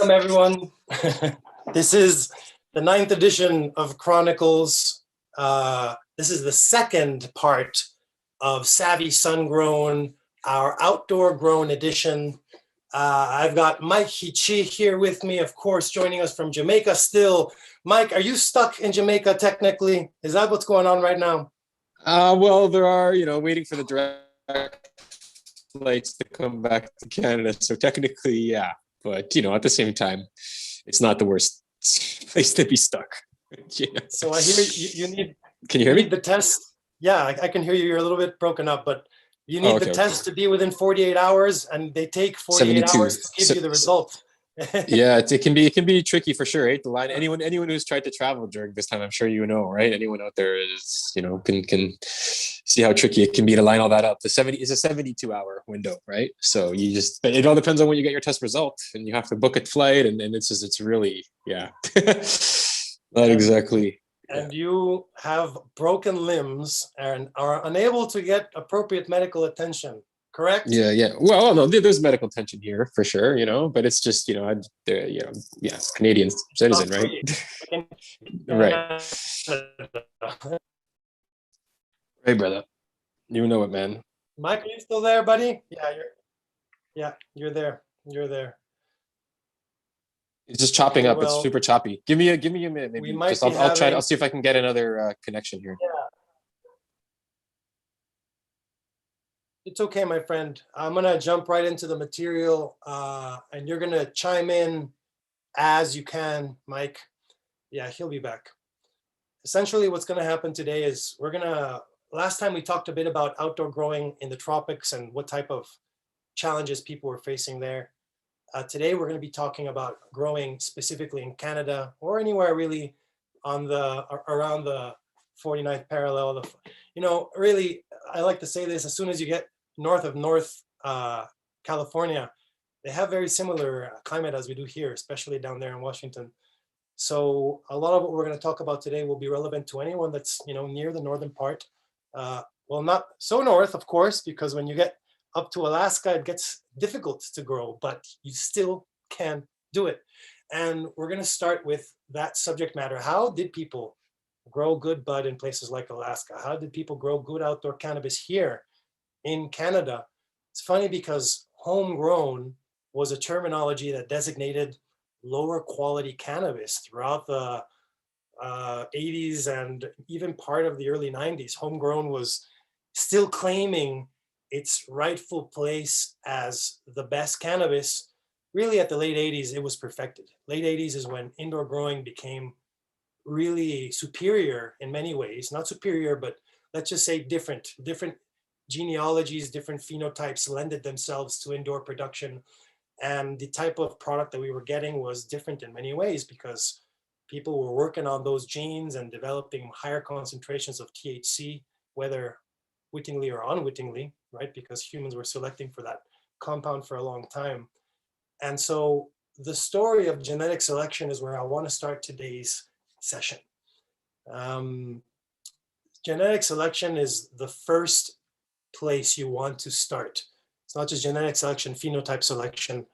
Welcome, everyone. This is the 9th edition of Chronicles. This is the second part of Savvy Sungrown, our outdoor grown edition. I've got Mike Hichi here with me, of course, joining us from Jamaica still. Mike, are you stuck in Jamaica technically? Is that what's going on right now? Well, there are, waiting for the direct flights to come back to Canada. So technically, yeah. But, at the same time, it's not the worst place to be stuck. So I hear you need... Can you hear me? Need the test. Yeah, I can hear you. You're a little bit broken up, but you need the test to be within 48 hours, and they take 48 hours to give you the result. Yeah, it can be tricky for sure, right? The line, anyone who's tried to travel during this time, I'm sure right? Anyone out there is, can see how tricky it can be to line all that up. It's a 72-hour window, right? So but it all depends on when you get your test result, and you have to book a flight, and it's really, yeah, not exactly. And you have broken limbs and are unable to get appropriate medical attention. Correct? Yeah. Well, no, there's medical attention here for sure, but it's just, Canadian citizen, right? Right. Hey, brother. You know it, man. Mike, are you still there, buddy? Yeah, you're there. You're there. It's just chopping up. It's super choppy. Give me a minute, maybe. I'll see if I can get another connection here. Yeah. It's okay, my friend. I'm going to jump right into the material, and you're going to chime in as you can, Mike. Yeah, he'll be back. Essentially, what's going to happen today is last time we talked a bit about outdoor growing in the tropics and what type of challenges people were facing there. Today, we're going to be talking about growing specifically in Canada or anywhere really around the 49th parallel. Really, I like to say this, as soon as you get north of North California, they have very similar climate as we do here, especially down there in Washington. So a lot of what we're going to talk about today will be relevant to anyone that's near the northern part. Well, not so north, of course, because when you get up to Alaska, it gets difficult to grow, but you still can do it. And we're going to start with that subject matter. How did people grow good bud in places like Alaska? How did people grow good outdoor cannabis here in Canada? It's funny because homegrown was a terminology that designated lower quality cannabis throughout the 80s and even part of the early 90s. Homegrown was still claiming its rightful place as the best cannabis. Really at the late 80s, it was perfected. Late 80s is when indoor growing became really superior in many ways. Not superior, but let's just say different genealogies, different phenotypes lended themselves to indoor production. And the type of product that we were getting was different in many ways because people were working on those genes and developing higher concentrations of THC, whether wittingly or unwittingly, right? Because humans were selecting for that compound for a long time. And so the story of genetic selection is where I want to start today's session. Genetic selection is the first place you want to start. It's not just genetic selection, phenotype selection.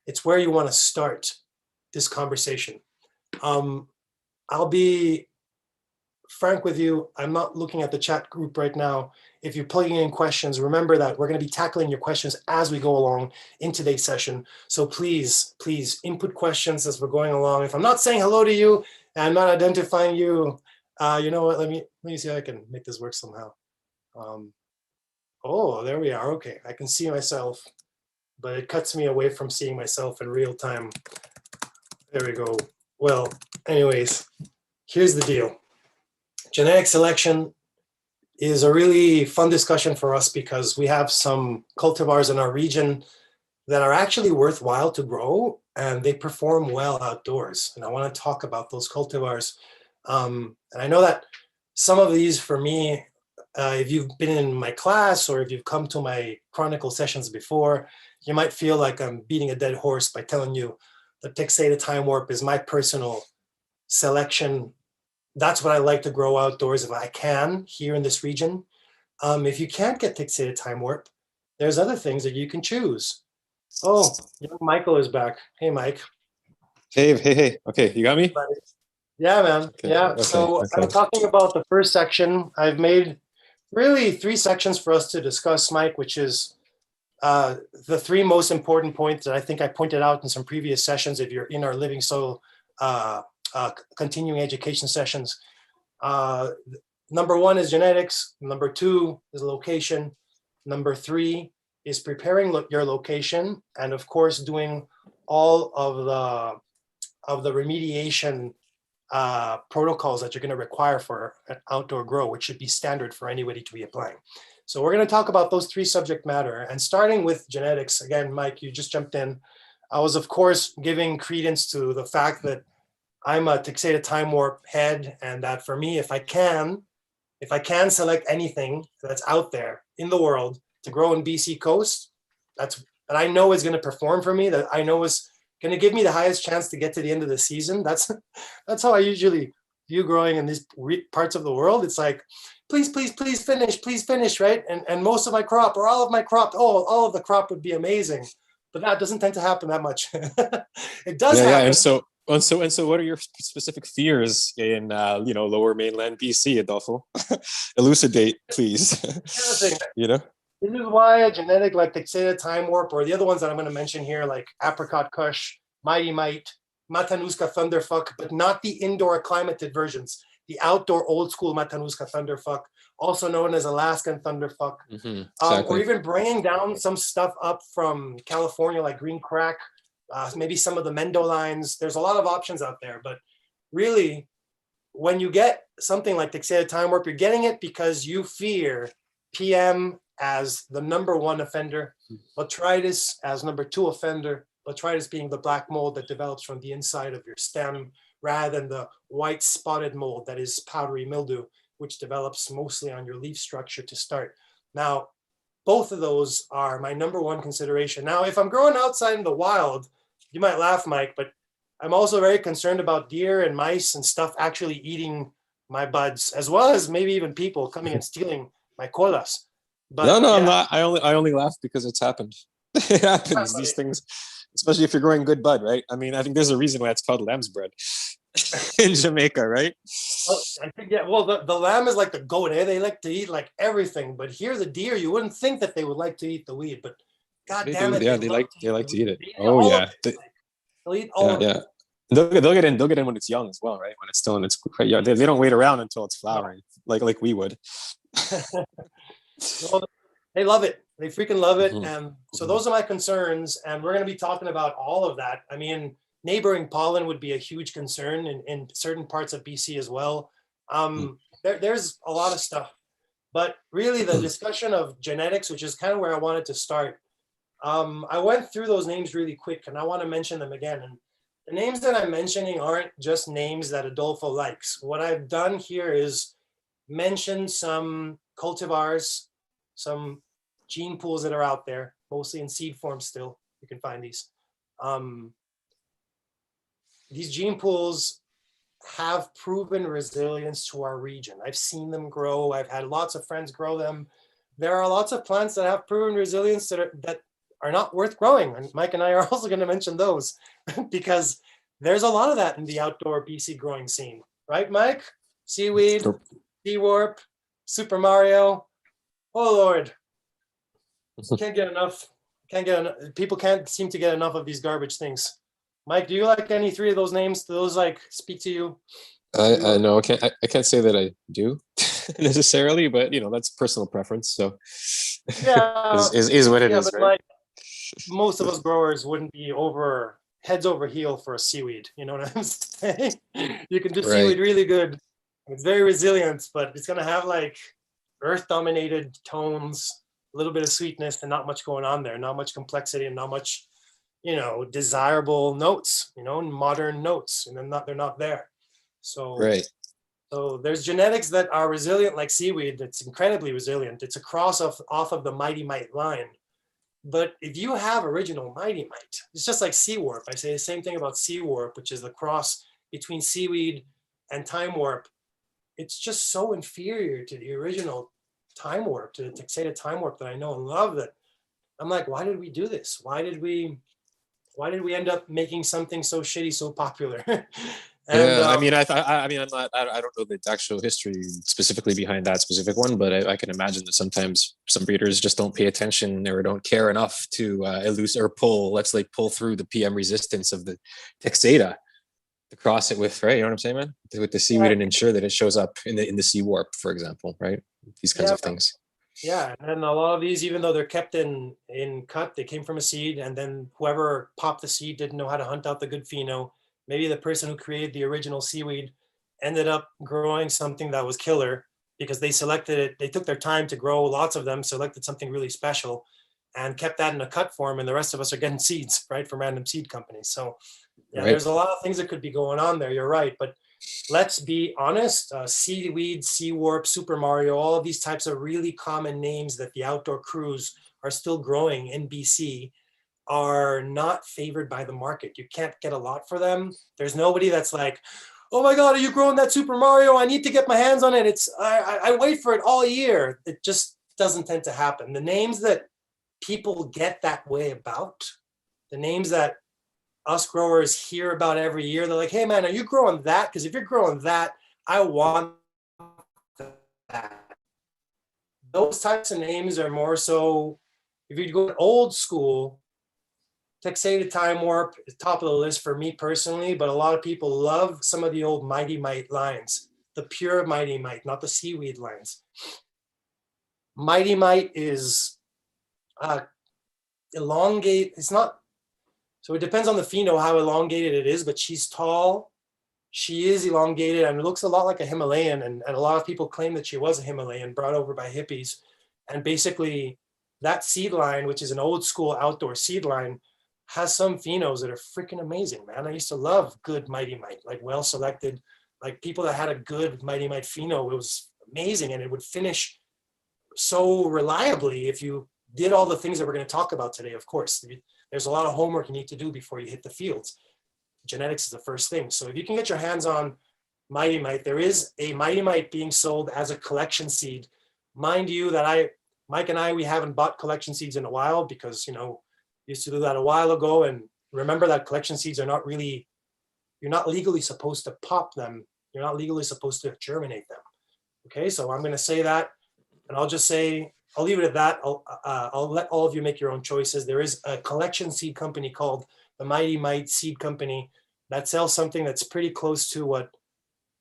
It's where you want to start this conversation. I'll be frank with you. I'm not looking at the chat group right now. If you're plugging in questions, remember that we're going to be tackling your questions as we go along in today's session. So please input questions as we're going along. If I'm not saying hello to you and I'm not identifying you, you know what? Let me see if I can make this work somehow. Oh, there we are. Okay, I can see myself, but it cuts me away from seeing myself in real time. There we go. Well, anyways, here's the deal. Genetic selection is a really fun discussion for us because we have some cultivars in our region that are actually worthwhile to grow and they perform well outdoors. And I want to talk about those cultivars. And I know that some of these for me, if you've been in my class or if you've come to my Chronicle sessions before, you might feel like I'm beating a dead horse by telling you the Texada Timewarp is my personal selection. That's what I like to grow outdoors if I can here in this region. If you can't get Texada Timewarp, there's other things that you can choose. Oh, young Michael is back. Hey, Mike. Hey. Okay, you got me? But yeah, man. Yeah. So I'm Okay. talking about the first section. I've made really three sections for us to discuss, Mike, which is uh, the three most important points that I think I pointed out in some previous sessions. If you're in our Living Soil uh, continuing education sessions, uh, number one is genetics. Number two is location. Number three is preparing your location, and of course, doing all of the remediation protocols that you're going to require for an outdoor grow, which should be standard for anybody to be applying. So we're going to talk about those three subject matter, and starting with genetics. Again, Mike, you just jumped in. I was, of course, giving credence to the fact that I'm a Texada Timewarp head, and that for me, if I can select anything that's out there in the world to grow in BC coast, that I know is going to perform for me, that I know is going to give me the highest chance to get to the end of the season. That's how I usually view growing in these parts of the world. It's like, please finish, right? And most of my crop or all of my crop, all of the crop would be amazing, but that doesn't tend to happen that much. It does happen. And so what are your specific fears in lower mainland BC, Adolfo? Elucidate, please. You know? This is why a genetic like Texada Timewarp, or the other ones that I'm going to mention here, like Apricot Kush, Mighty Might, Matanuska Thunderfuck, but not the indoor acclimated versions, the outdoor old school Matanuska Thunderfuck, also known as Alaskan Thunderfuck, or even bringing down some stuff up from California, like Green Crack, maybe some of the Mendo lines. There's a lot of options out there, but really, when you get something like Texada Timewarp, you're getting it because you fear PM as the number one offender, botrytis as number two offender, botrytis being the black mold that develops from the inside of your stem rather than the white spotted mold that is powdery mildew, which develops mostly on your leaf structure to start. Now, both of those are my number one consideration. Now, if I'm growing outside in the wild, you might laugh, Mike, but I'm also very concerned about deer and mice and stuff actually eating my buds, as well as maybe even people coming and stealing my colas. But no, yeah, I'm not. I only laugh because it's happened. It happens. These things, especially if you're growing good bud, right? I mean, I think there's a reason why it's called lamb's bread in Jamaica, right? well, I think, yeah, well, the lamb is like the goat, eh? They like to eat like everything, but here the deer, you wouldn't think that they would like to eat the weed, but God They damn do. it, Yeah, they they like to eat it. They eat Oh all of yeah. it. They'll eat all of it. They'll get in. They'll get in when it's young as well, right? When it's still in its quite young. They don't wait around until it's flowering, like we would. Well, they love it. They freaking love it. And so those are my concerns. And we're going to be talking about all of that. I mean, neighboring pollen would be a huge concern in certain parts of BC as well. There's a lot of stuff. But really, the discussion of genetics, which is kind of where I wanted to start, I went through those names really quick, and I want to mention them again. And the names that I'm mentioning aren't just names that Adolfo likes. What I've done here is mention some cultivars, some gene pools that are out there, mostly in seed form still. You can find these. These gene pools have proven resilience to our region. I've seen them grow. I've had lots of friends grow them. There are lots of plants that have proven resilience that are not worth growing. And Mike and I are also going to mention those because there's a lot of that in the outdoor BC growing scene. Right, Mike? Seaweed, Seawarp, Super Mario. Oh, Lord. Can't get enough. People can't seem to get enough of these garbage things. Mike, do you like any three of those names? Do those like speak to you? I know. I can't say that I do necessarily, but that's personal preference. So yeah, is what it is, but right? like most of us growers wouldn't be heads over heel for a seaweed. You know what I'm saying? You can do seaweed really good. It's very resilient, but it's gonna have like earth-dominated tones, a little bit of sweetness, and not much going on there. Not much complexity, and not much, desirable notes. Modern notes, and they're not there. So So there's genetics that are resilient like seaweed. It's incredibly resilient. It's a cross off of the Mighty Might line. But if you have original Mighty Might, it's just like Seawarp. I say the same thing about Seawarp, which is the cross between seaweed and Timewarp. It's just so inferior to the original Timewarp, to the Texada Timewarp that I know and love, that I'm like, why did we do this? Why did we why did we end up making something so shitty so popular? And Yeah, I mean, I mean, I'm not, I don't know the actual history specifically behind that specific one, but I can imagine that sometimes some breeders just don't pay attention or don't care enough to elude or pull, let's like pull through the PM resistance of the Texada to cross it with, right? You know what I'm saying, man? With the seaweed yeah, and ensure that it shows up in the sea warp, for example, right? These kinds yeah, of things. yeah. And a lot of these, even though they're kept in cut, they came from a seed, and then whoever popped the seed didn't know how to hunt out the good pheno. Maybe the person who created the original seaweed ended up growing something that was killer because they selected it. They took their time to grow lots of them, selected something really special, and kept that in a cut form. And the rest of us are getting seeds, right, from random seed companies. So yeah, Right. there's a lot of things that could be going on there. You're right, but let's be honest. Seaweed, Sea Warp, Super Mario, all of these types of really common names that the outdoor crews are still growing in BC are not favored by the market. You can't get a lot for them. There's nobody that's like, oh my God, are you growing that Super Mario? I need to get my hands on it. I wait for it all year. It just doesn't tend to happen. The names that people get that way about, the names that us growers hear about every year, they're like, hey man, are you growing that? Because if you're growing that, I want that. Those types of names are more so, if you go old school, Texada Timewarp is top of the list for me personally, but a lot of people love some of the old Mighty Mite lines, the pure Mighty Mite, not the seaweed lines. Mighty Mite is elongate. It's not, so it depends on the pheno how elongated it is, but she's tall. She is elongated and looks a lot like a Himalayan. And a lot of people claim that she was a Himalayan brought over by hippies. And basically that seed line, which is an old school outdoor seed line, has some phenos that are freaking amazing, man. I used to love good Mighty Mite, like well selected, like people that had a good Mighty Mite pheno. It was amazing, and it would finish so reliably if you did all the things that we're going to talk about today. Of course, there's a lot of homework you need to do before you hit the fields. Genetics is the first thing. So if you can get your hands on Mighty Mite, there is a Mighty Mite being sold as a collection seed. Mind you that Mike and I, we haven't bought collection seeds in a while because, you know, used to do that a while ago. And remember that collection seeds are not really, you're not legally supposed to pop them. You're not legally supposed to germinate them. Okay, so I'm going to say that, and I'll just say, I'll leave it at that. I'll let all of you make your own choices. There is a collection seed company called the Mighty Mite Seed Company that sells something that's pretty close to what,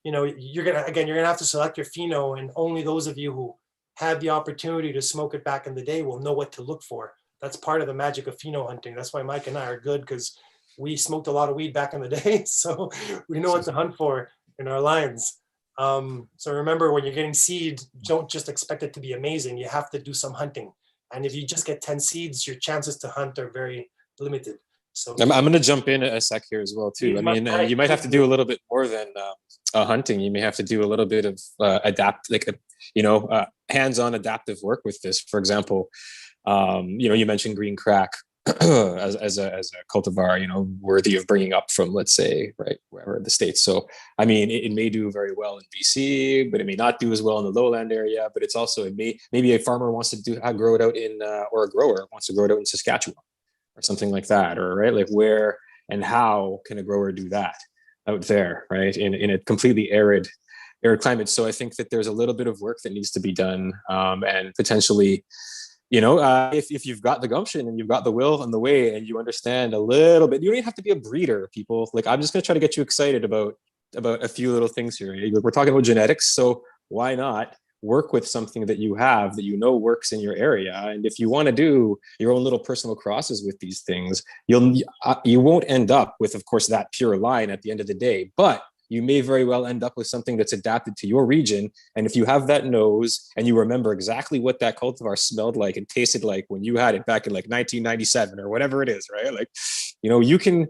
you know, you're going to have to select your pheno, and only those of you who had the opportunity to smoke it back in the day will know what to look for. That's part of the magic of pheno hunting. That's why Mike and I are good, because we smoked a lot of weed back in the day. So we know what to hunt for in our lines. So remember, when you're getting seed, don't just expect it to be amazing. You have to do some hunting. And if you just get 10 seeds, your chances to hunt are very limited. So I'm going to jump in a sec here as well too. I mean, you might have to do a little bit more than hunting. You may have to do a little bit of hands-on adaptive work with this. For example, you mentioned green crack as a cultivar, worthy of bringing up from, let's say, right, wherever the States. So, I mean, it may do very well in BC, but it may not do as well in the lowland area. But it's also, maybe a farmer wants to grow it out in, or a grower wants to grow it out in Saskatchewan or something like that, or right, like where and how can a grower do that out there, right, in a completely arid climate. So I think that there's a little bit of work that needs to be done, and potentially, if you've got the gumption and you've got the will and the way and you understand a little bit, you don't even have to be a breeder, people. Like, I'm just going to try to get you excited about a few little things here. We're talking about genetics, so why not work with something that you have that works in your area? And if you want to do your own little personal crosses with these things, you won't end up with, of course, that pure line at the end of the day, but you may very well end up with something that's adapted to your region. And if you have that nose and you remember exactly what that cultivar smelled like and tasted like when you had it back in like 1997 or whatever it is, right? Like, you can,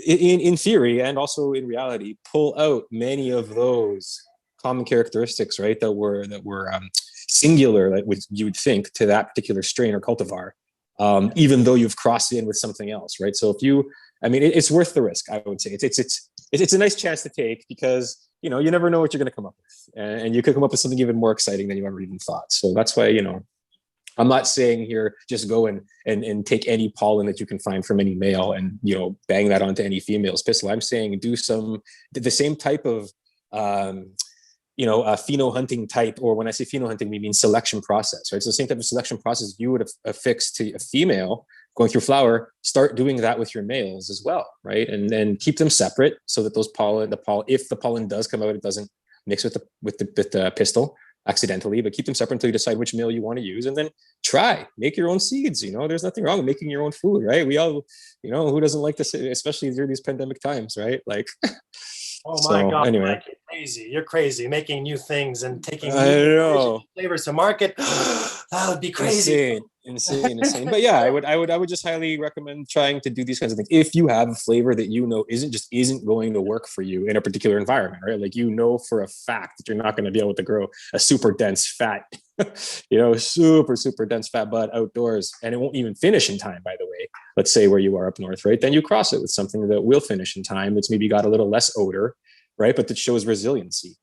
in theory and also in reality, pull out many of those common characteristics, right, that were singular, like you would think, to that particular strain or cultivar, even though you've crossed it in with something else, right? So it's worth the risk, I would say. It's a nice chance to take, because you never know what you're going to come up with, and you could come up with something even more exciting than you ever even thought. So that's why I'm not saying here just go and take any pollen that you can find from any male and, you know, bang that onto any female's pistol. I'm saying do the same type of pheno hunting type, or when I say pheno hunting, we mean selection process, right? So the same type of selection process you would affix to a female going through flower, start doing that with your males as well, right? And then keep them separate so that those if the pollen does come out, it doesn't mix with the pistol accidentally, but keep them separate until you decide which male you want to use, and then make your own seeds. You know, there's nothing wrong with making your own food, right? We all, you know, who doesn't like this, especially during these pandemic times, right? Like, oh my God, anyway. Mike, you're crazy. You're crazy making new things and taking I know flavors to market. That would be crazy. Insane. But yeah, I would just highly recommend trying to do these kinds of things if you have a flavor that you know isn't going to work for you in a particular environment, right? Like, you know for a fact that you're not going to be able to grow a super dense fat, you know, super dense fat bud outdoors, and it won't even finish in time, by the way. Let's say where you are up north, right? Then you cross it with something that will finish in time, that's maybe got a little less odor, right? But that shows resiliency.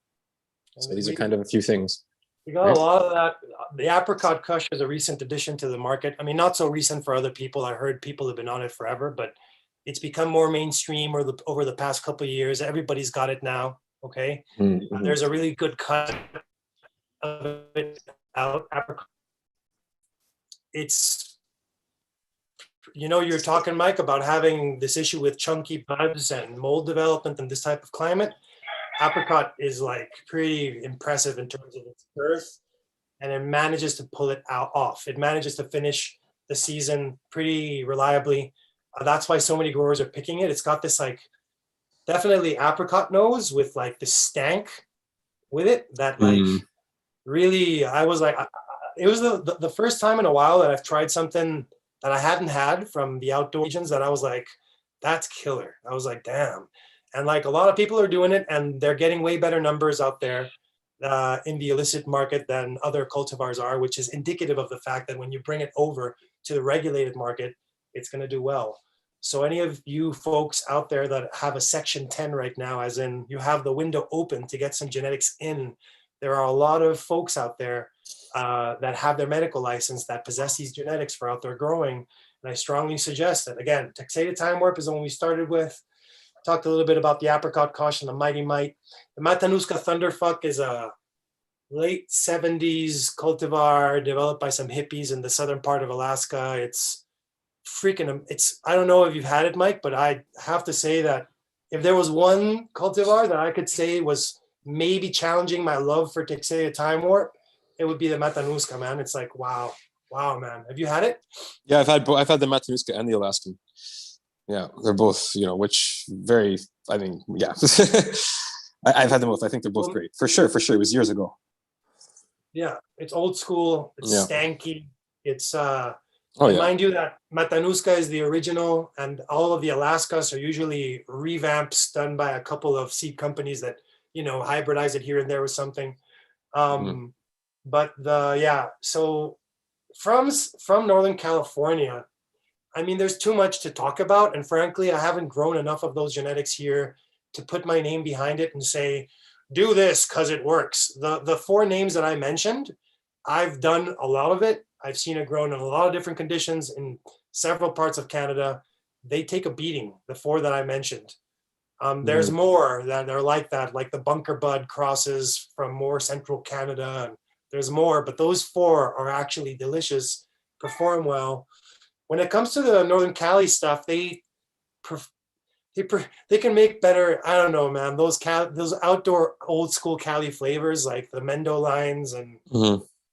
So these are kind of a few things. We got a lot of that. The apricot kush is a recent addition to the market. I mean, not so recent for other people. I heard people have been on it forever, but it's become more mainstream over the past couple of years. Everybody's got it now. Okay. Mm-hmm. There's a really good cut of it out. Apricot. It's, you know, you're talking, Mike, about having this issue with chunky buds and mold development in this type of climate. Apricot is like pretty impressive in terms of its girth, and it manages to pull it off. It manages to finish the season pretty reliably. That's why so many growers are picking it. It's got this like definitely apricot nose with like this stank with it that like really, I was like, it was the first time in a while that I've tried something that I hadn't had from the outdoor regions that I was like, that's killer. I was like, damn. And like a lot of people are doing it, and they're getting way better numbers out there in the illicit market than other cultivars are, which is indicative of the fact that when you bring it over to the regulated market, it's going to do well. So any of you folks out there that have a Section 10 right now, as in you have the window open to get some genetics in, there are a lot of folks out there that have their medical license that possess these genetics for outdoor growing. And I strongly suggest that, again, Texada Timewarp is the one we started with. Talked a little bit about the apricot kush and the Mighty Might. The Matanuska Thunderfuck is a late 70s cultivar developed by some hippies in the southern part of Alaska. It's freaking, I don't know if you've had it, Mike, but I have to say that if there was one cultivar that I could say was maybe challenging my love for Texada Timewarp, it would be the Matanuska, man. It's like, wow, man. Have you had it? Yeah, I've had the Matanuska and the Alaskan. Yeah, they're both, you know, I mean, yeah. I've had them both. I think they're both great. For sure. It was years ago. Yeah, it's old school. It's stanky. It's, mind you that Matanuska is the original, and all of the Alaskas are usually revamps done by a couple of seed companies that, you know, hybridize it here and there with something. But so from Northern California, I mean, there's too much to talk about. And frankly, I haven't grown enough of those genetics here to put my name behind it and say, do this because it works. The four names that I mentioned, I've done a lot of it. I've seen it grown in a lot of different conditions in several parts of Canada. They take a beating, the four that I mentioned. There's more that are like that, like the Bunker Bud crosses from more central Canada. And there's more, but those four are actually delicious, perform well. When it comes to the Northern Cali stuff, they can make better. I don't know, man. Those outdoor old school Cali flavors, like the Mendo lines and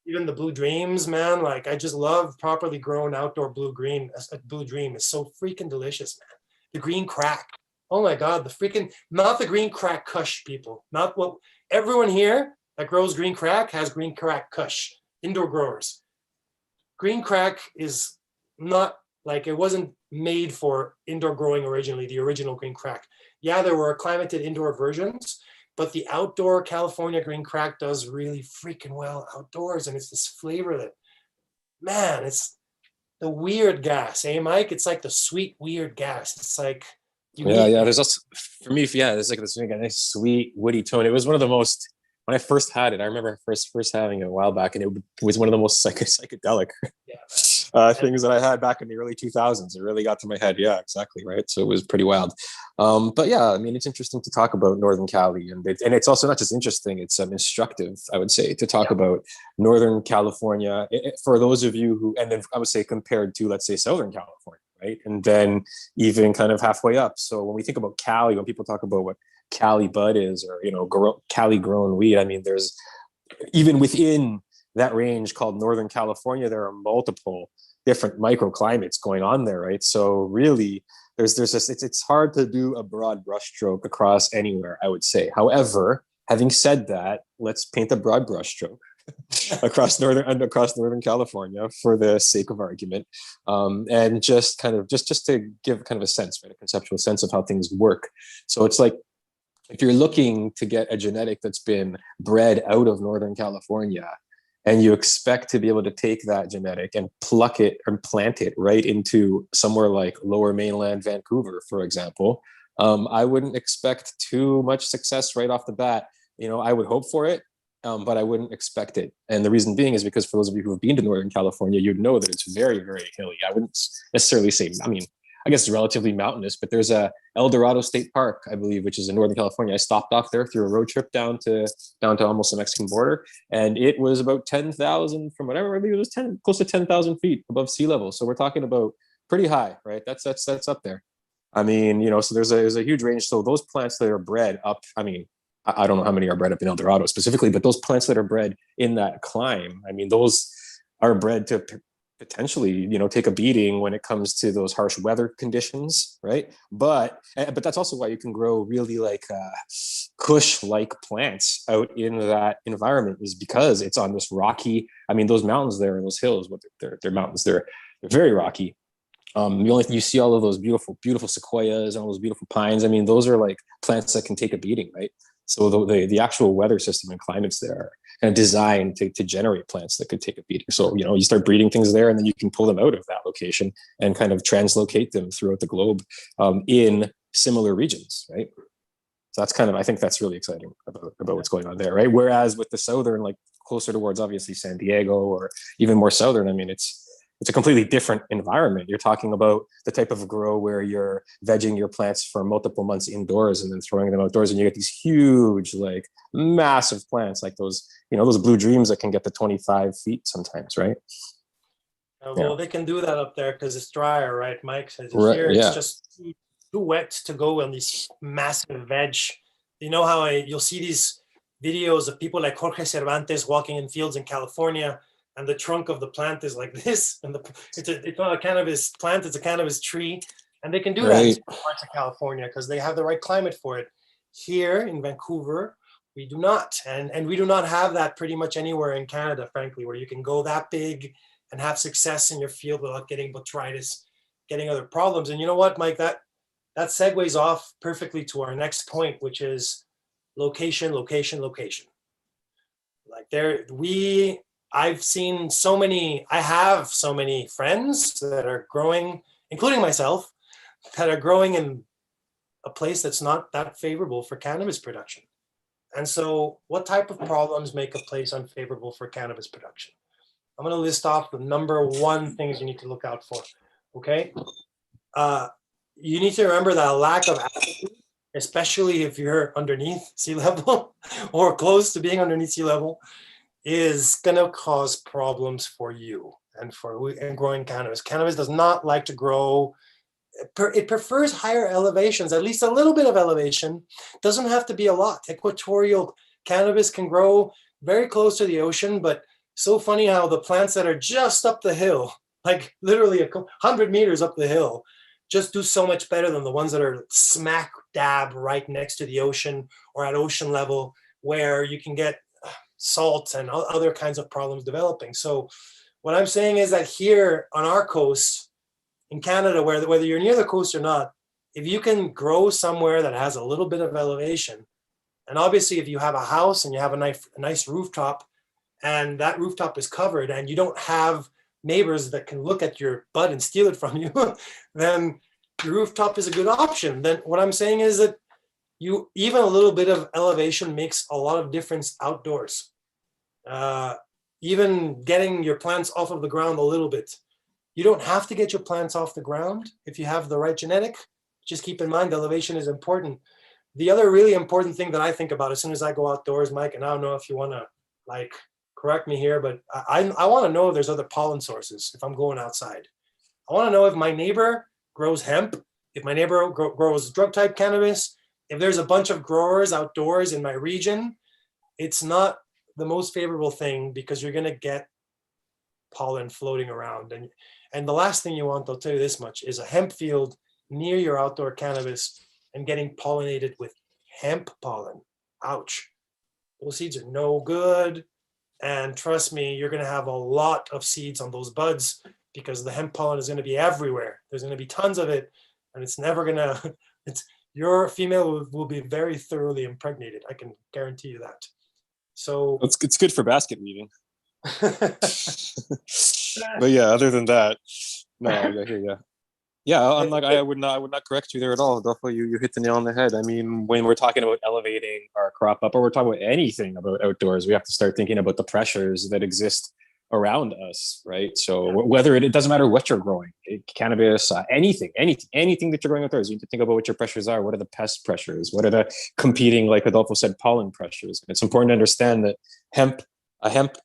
even the Blue Dreams, man. Like, I just love properly grown outdoor Blue Dream is so freaking delicious, man. The green crack. Oh my God, not the green crack kush, people. Not what everyone here that grows green crack has green crack kush. Indoor growers. Green crack is not like, it wasn't made for indoor growing originally, the original green crack. Yeah, there were acclimated indoor versions, but the outdoor California green crack does really freaking well outdoors. And it's this flavor that, man, it's the weird gas, eh, Mike? It's like the sweet, weird gas. It's like, there's also, for me, there's like this nice sweet woody tone. It was one of the most when I first had it, I remember first having it a while back, and it was one of the most psychedelic things that I had back in the early 2000s. It really got to my head. Yeah, exactly. Right. So it was pretty wild. But yeah, I mean, it's interesting to talk about Northern Cali, and it's also not just interesting, it's instructive, I would say, to talk about Northern California for those of you who, and then I would say compared to, let's say, Southern California, right? And then even kind of halfway up. So when we think about Cali, when people talk about what Cali bud is, or, you know, Cali grown weed, I mean, there's even within that range called Northern California, there are multiple different microclimates going on there, right? So really, there's this, it's hard to do a broad brushstroke across anywhere, I would say. However, having said that, let's paint a broad brushstroke across Northern California for the sake of argument, and just kind of just to give kind of a sense, right, a conceptual sense of how things work. So it's like, if you're looking to get a genetic that's been bred out of Northern California, and you expect to be able to take that genetic and pluck it and plant it right into somewhere like Lower Mainland Vancouver, for example, I wouldn't expect too much success right off the bat. You know, I would hope for it, but I wouldn't expect it. And the reason being is because for those of you who have been to Northern California, you'd know that it's very, very hilly. I wouldn't necessarily say, I mean, I guess it's relatively mountainous, but there's a El Dorado State Park, I believe, which is in Northern California. I stopped off there through a road trip down to almost the Mexican border, and it was about 10,000 from whatever, I believe it was close to 10,000 feet above sea level. So we're talking about pretty high, right? That's up there. I mean, you know, so there's a huge range. So those plants that are bred up, I mean, I don't know how many are bred up in El Dorado specifically, but those plants that are bred in that climb, I mean, those are bred to potentially, you know, take a beating when it comes to those harsh weather conditions, right? But that's also why you can grow really like Kush-like plants out in that environment, is because it's on this rocky. I mean, those mountains there and those hills, what they're mountains, they're very rocky. The only thing you see, all of those beautiful sequoias and all those beautiful pines. I mean, those are like plants that can take a beating, right? So the actual weather system and climates there are kind of designed to generate plants that could take a beating. So, you know, you start breeding things there, and then you can pull them out of that location and kind of translocate them throughout the globe in similar regions, right? So that's kind of, I think that's really exciting about what's going on there, right? Whereas with the southern, like closer towards obviously San Diego or even more southern, I mean, it's a completely different environment. You're talking about the type of grow where you're vegging your plants for multiple months indoors and then throwing them outdoors, and you get these huge, like massive plants, like those, you know, those blue dreams that can get to 25 feet sometimes, right? Well, they can do that up there because it's drier, right, Mike? So Right, here yeah. it's just too wet to go on these massive veg. You know how you'll see these videos of people like Jorge Cervantes walking in fields in California, and the trunk of the plant is like this, and it's not a cannabis plant, it's a cannabis tree, and they can do that in parts of California because they have the right climate for it. Here in Vancouver, we do not, and we do not have that pretty much anywhere in Canada, frankly, where you can go that big and have success in your field without getting botrytis, getting other problems. And you know what, Mike, that segues off perfectly to our next point, which is location. Like I have so many friends that are growing, including myself, that are growing in a place that's not that favorable for cannabis production. And so what type of problems make a place unfavorable for cannabis production? I'm going to list off the number one things you need to look out for. Okay. You need to remember that a lack of altitude, especially if you're underneath sea level or close to being underneath sea level, is going to cause problems for you and growing cannabis. Cannabis does not like to grow. It prefers higher elevations, at least a little bit of elevation. Doesn't have to be a lot. Equatorial cannabis can grow very close to the ocean, but so funny how the plants that are just up the hill, like literally 100 meters up the hill, just do so much better than the ones that are smack dab right next to the ocean or at ocean level, where you can get salt and other kinds of problems developing. So what I'm saying is that here on our coast in Canada, whether you're near the coast or not, if you can grow somewhere that has a little bit of elevation, and obviously if you have a house and you have a nice rooftop, and that rooftop is covered and you don't have neighbors that can look at your bud and steal it from you, then your rooftop is a good option. Then what I'm saying is that even a little bit of elevation makes a lot of difference outdoors. Even getting your plants off of the ground a little bit. You don't have to get your plants off the ground if you have the right genetic. Just keep in mind elevation is important. The other really important thing that I think about as soon as I go outdoors, Mike, and I don't know if you want to like correct me here, but I want to know if there's other pollen sources if I'm going outside. I want to know if my neighbor grows hemp, if my neighbor grows drug type cannabis, if there's a bunch of growers outdoors in my region. It's not the most favorable thing because you're going to get pollen floating around. And the last thing you want, I'll tell you this much, is a hemp field near your outdoor cannabis and getting pollinated with hemp pollen. Ouch. Those seeds are no good. And trust me, you're going to have a lot of seeds on those buds because the hemp pollen is going to be everywhere. There's going to be tons of it, and it's never going to, your female will be very thoroughly impregnated. I can guarantee you that. So it's good for basket weaving. But yeah, other than that, no, I hear you. Yeah, I would not correct you there at all, Adolfo. You hit the nail on the head. I mean, when we're talking about elevating our crop up, or we're talking about anything about outdoors, we have to start thinking about the pressures that exist around us, right? So whether it doesn't matter what you're growing, cannabis, anything that you're growing outdoors, you need to think about what your pressures are. What are the pest pressures? What are the competing, like Adolfo said, pollen pressures? And it's important to understand that hemp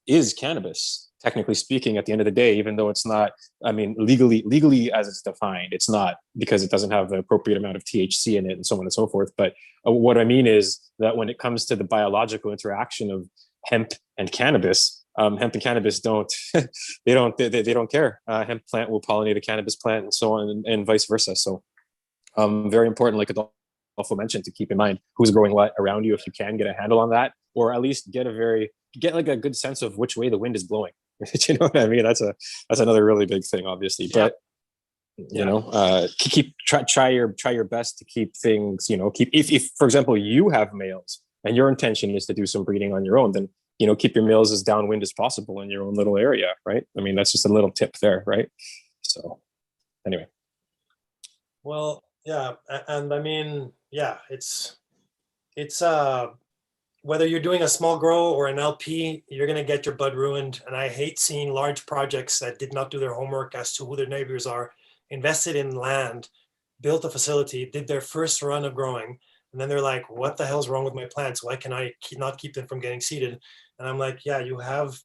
is cannabis. Technically speaking, at the end of the day, even though it's not, I mean, legally as it's defined, it's not, because it doesn't have the appropriate amount of THC in it and so on and so forth. But what I mean is that when it comes to the biological interaction of hemp and cannabis don't they don't care. Hemp plant will pollinate a cannabis plant and so on and vice versa. So very important, like Adolfo mentioned, to keep in mind who's growing what around you, if you can get a handle on that, or at least get like a good sense of which way the wind is blowing. You know what I mean? That's another really big thing, obviously. But you know, try your best to keep things, you know, if for example you have males and your intention is to do some breeding on your own, then you know, keep your males as downwind as possible in your own little area, right? I mean, that's just a little tip there, right? So anyway. Well, yeah, and I mean, yeah, it's whether you're doing a small grow or an LP, you're going to get your bud ruined. And I hate seeing large projects that did not do their homework as to who their neighbors are, invested in land, built a facility, did their first run of growing. And then they're like, what the hell's wrong with my plants? Why can I not keep them from getting seeded? And I'm like, yeah, you have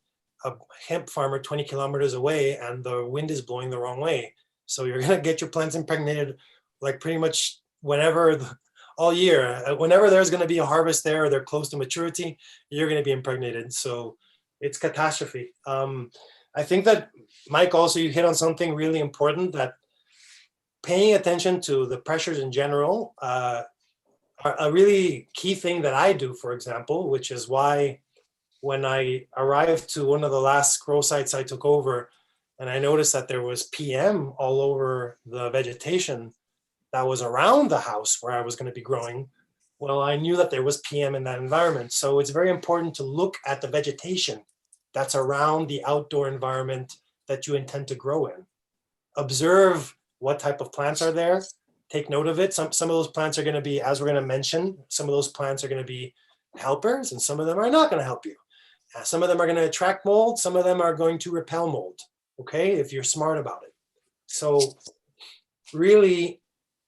a hemp farmer 20 kilometers away and the wind is blowing the wrong way. So you're going to get your plants impregnated like pretty much whenever all year. Whenever there's going to be a harvest there or they're close to maturity, you're going to be impregnated. So it's catastrophe. I think that, Mike, also you hit on something really important, that paying attention to the pressures in general are a really key thing that I do, for example, which is why when I arrived to one of the last grow sites I took over and I noticed that there was PM all over the vegetation that was around the house where I was going to be growing, well, I knew that there was PM in that environment. So it's very important to look at the vegetation that's around the outdoor environment that you intend to grow in. Observe what type of plants are there. Take note of it. Some of those plants are going to be, as we're going to mention, some of those plants are going to be helpers and some of them are not going to help you. Some of them are going to attract mold. Some of them are going to repel mold. Okay, if you're smart about it. So really,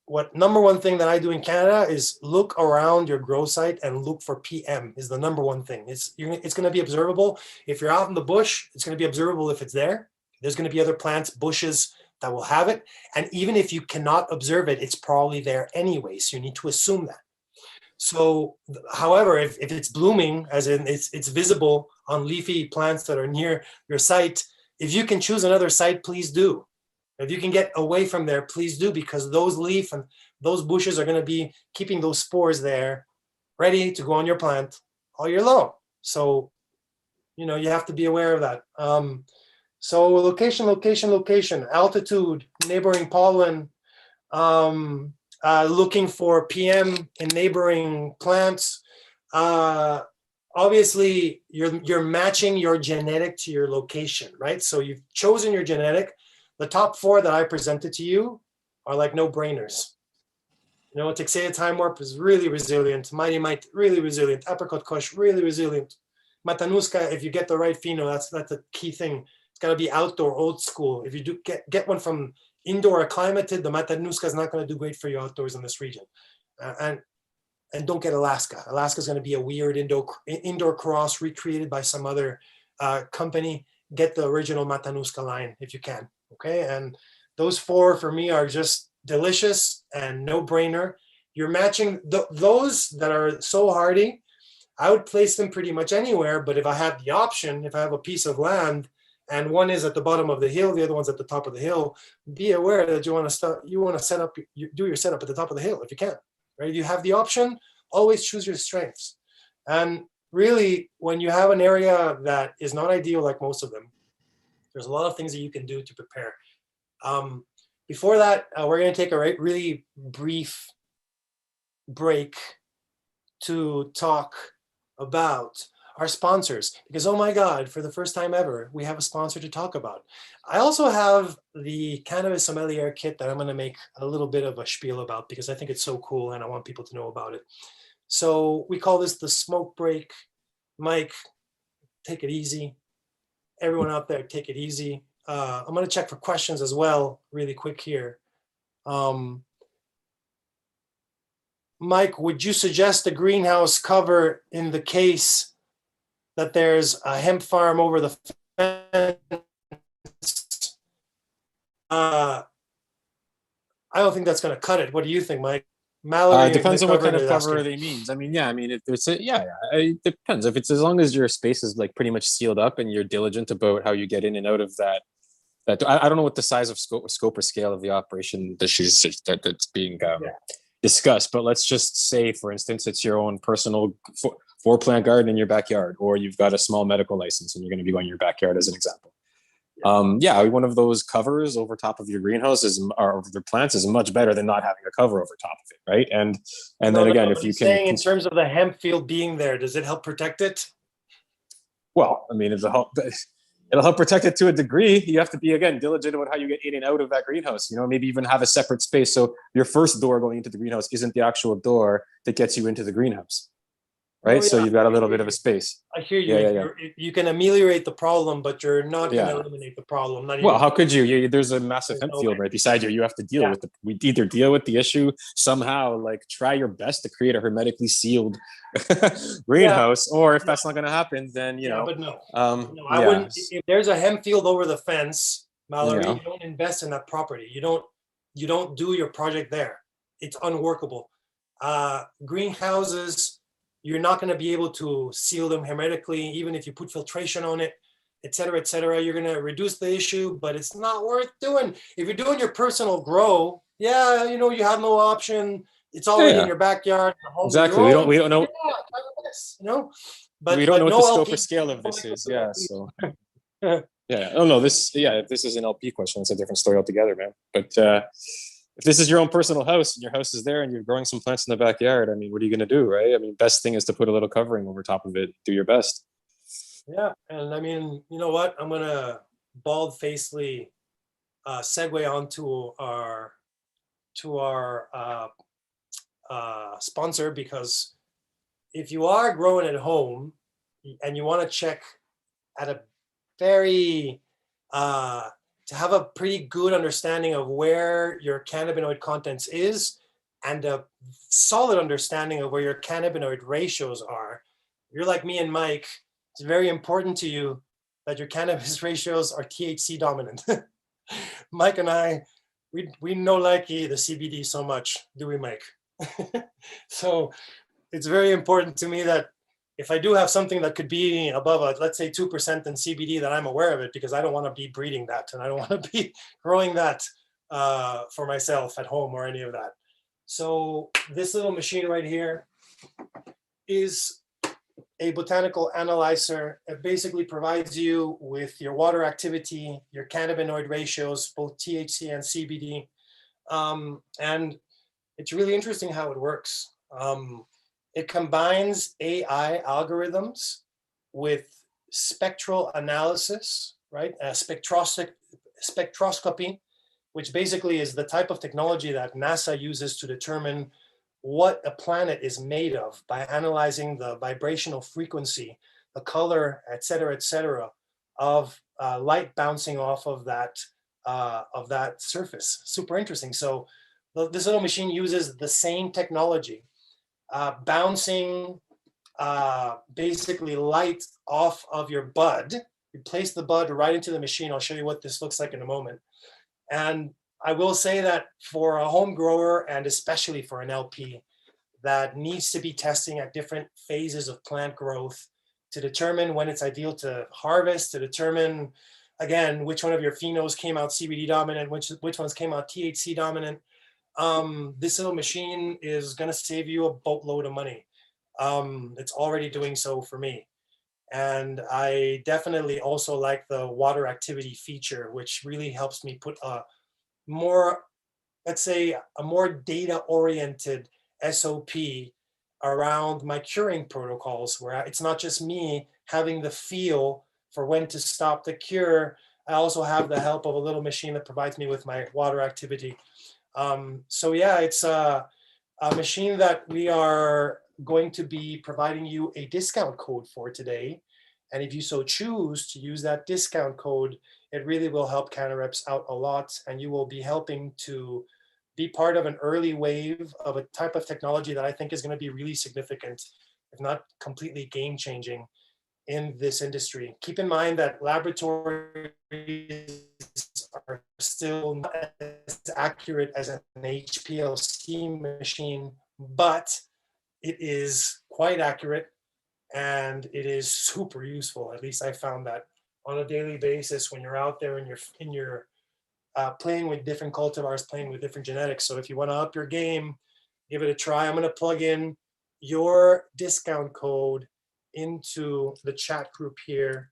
what number one thing that I do in Canada is look around your grow site and look for PM is the number one thing. It's going to be observable. If you're out in the bush, it's going to be observable if it's there. There's going to be other plants, bushes that will have it. And even if you cannot observe it, it's probably there anyway. So you need to assume that. So, however, if it's blooming, as in it's visible on leafy plants that are near your site, if you can choose another site, please do. If you can get away from there, please do, because those leaf and those bushes are going to be keeping those spores there ready to go on your plant all year long. So, you know, you have to be aware of that. So location, altitude, neighboring pollen, looking for PM in neighboring plants. Obviously, you're matching your genetic to your location, right? So you've chosen your genetic. The top four that I presented to you are like no-brainers. You know, Texada Timewarp is really resilient. Mighty Might, really resilient. Apricot Kush, really resilient. Matanuska, if you get the right pheno, that's a key thing. It's got to be outdoor, old school. If you do get one from indoor acclimated, the Matanuska is not going to do great for you outdoors in this region. And don't get Alaska. Alaska is going to be a weird indoor cross recreated by some other company. Get the original Matanuska line if you can. Okay, and those four for me are just delicious and no brainer. You're matching those that are so hardy. I would place them pretty much anywhere, but if I have the option, if I have a piece of land and one is at the bottom of the hill, the other one's at the top of the hill, be aware that you want to set up, do your setup at the top of the hill if you can, right? If you have the option, always choose your strengths. And really, when you have an area that is not ideal, like most of them, there's a lot of things that you can do to prepare. Before that, we're going to take a really brief break to talk about our sponsors, because oh my God, for the first time ever, we have a sponsor to talk about. I also have the Cannabis Sommelier kit that I'm going to make a little bit of a spiel about because I think it's so cool and I want people to know about it. So we call this the smoke break. Mike, take it easy. Everyone out there, take it easy. I'm going to check for questions as well, really quick here. Mike, would you suggest a greenhouse cover in the case that there's a hemp farm over the fence? I don't think that's going to cut it. What do you think, Mike? Mallory, depends on what kind of cover asking. they means. I mean, yeah, I mean, if it's it depends. If it's as long as your space is like pretty much sealed up and you're diligent about how you get in and out of that. I don't know what the size of scope or scale of the operation that's being discussed, but let's just say, for instance, it's your own personal four-plant garden in your backyard, or you've got a small medical license and you're going to be going in your backyard as an example. One of those covers over top of your greenhouse or over your plants is much better than not having a cover over top of it, right? And then again, if you can, saying in terms of the hemp field being there, does it help protect it? Well, I mean, it'll help protect it to a degree. You have to be, again, diligent about how you get in and out of that greenhouse. You know, maybe even have a separate space so your first door going into the greenhouse isn't the actual door that gets you into the greenhouse. Right. Oh, yeah. So you've got a little bit of a space. I hear you. You can ameliorate the problem, but you're not going to eliminate the problem. Well, how could you? There's a massive hemp field right beside you. You have to deal with we either deal with the issue somehow, like try your best to create a hermetically sealed greenhouse, or if that's not going to happen, then, you know. But no, I wouldn't. If there's a hemp field over the fence, Mallory, you don't invest in that property. You don't do your project there. It's unworkable. Greenhouses, you're not going to be able to seal them hermetically, even if you put filtration on it, et cetera, et cetera. You're going to reduce the issue, but it's not worth doing. If you're doing your personal grow, you have no option. It's already in your backyard. Exactly. We don't know. But we don't know what the scope or scale of this is. Yeah. So. Yeah. Oh no. This is an LP question. It's a different story altogether, man. But if this is your own personal house and your house is there and you're growing some plants in the backyard, I mean, what are you going to do, right? I mean, best thing is to put a little covering over top of it. Do your best. Yeah, and I mean, you know what? I'm going to bald-facedly segue onto our sponsor, because if you are growing at home and you want to check at a very to have a pretty good understanding of where your cannabinoid contents is and a solid understanding of where your cannabinoid ratios are, you're like me and Mike, it's very important to you that your cannabis ratios are THC dominant. Mike and I, we know like the CBD so much, do we, Mike? So it's very important to me that if I do have something that could be above let's say 2% in CBD, that I'm aware of it, because I don't want to be breeding that and I don't want to be growing that for myself at home or any of that. So this little machine right here is a botanical analyzer. It basically provides you with your water activity, your cannabinoid ratios, both THC and CBD. And it's really interesting how it works. It combines AI algorithms with spectral analysis, right? Spectroscopy, which basically is the type of technology that NASA uses to determine what a planet is made of by analyzing the vibrational frequency, the color, et cetera, of light bouncing off of that surface. Super interesting. So this little machine uses the same technology, bouncing basically light off of your bud. You place the bud right into the machine. I'll show you what this looks like in a moment. And I will say that for a home grower, and especially for an LP that needs to be testing at different phases of plant growth to determine when it's ideal to harvest, to determine, again, which one of your phenos came out CBD dominant, which ones came out THC dominant, this little machine is going to save you a boatload of money. It's already doing so for me. And I definitely also like the water activity feature, which really helps me put a more, let's say, a more data-oriented SOP around my curing protocols, where it's not just me having the feel for when to stop the cure. I also have the help of a little machine that provides me with my water activity. So yeah, it's a machine that we are going to be providing you a discount code for today. And if you so choose to use that discount code, it really will help CannaReps out a lot. And you will be helping to be part of an early wave of a type of technology that I think is going to be really significant, if not completely game changing in this industry. Keep in mind that laboratories are still not as accurate as an HPLC machine, but it is quite accurate and it is super useful. At least I found that on a daily basis when you're out there and you're playing with different cultivars, playing with different genetics. So if you want to up your game, give it a try. I'm going to plug in your discount code into the chat group here.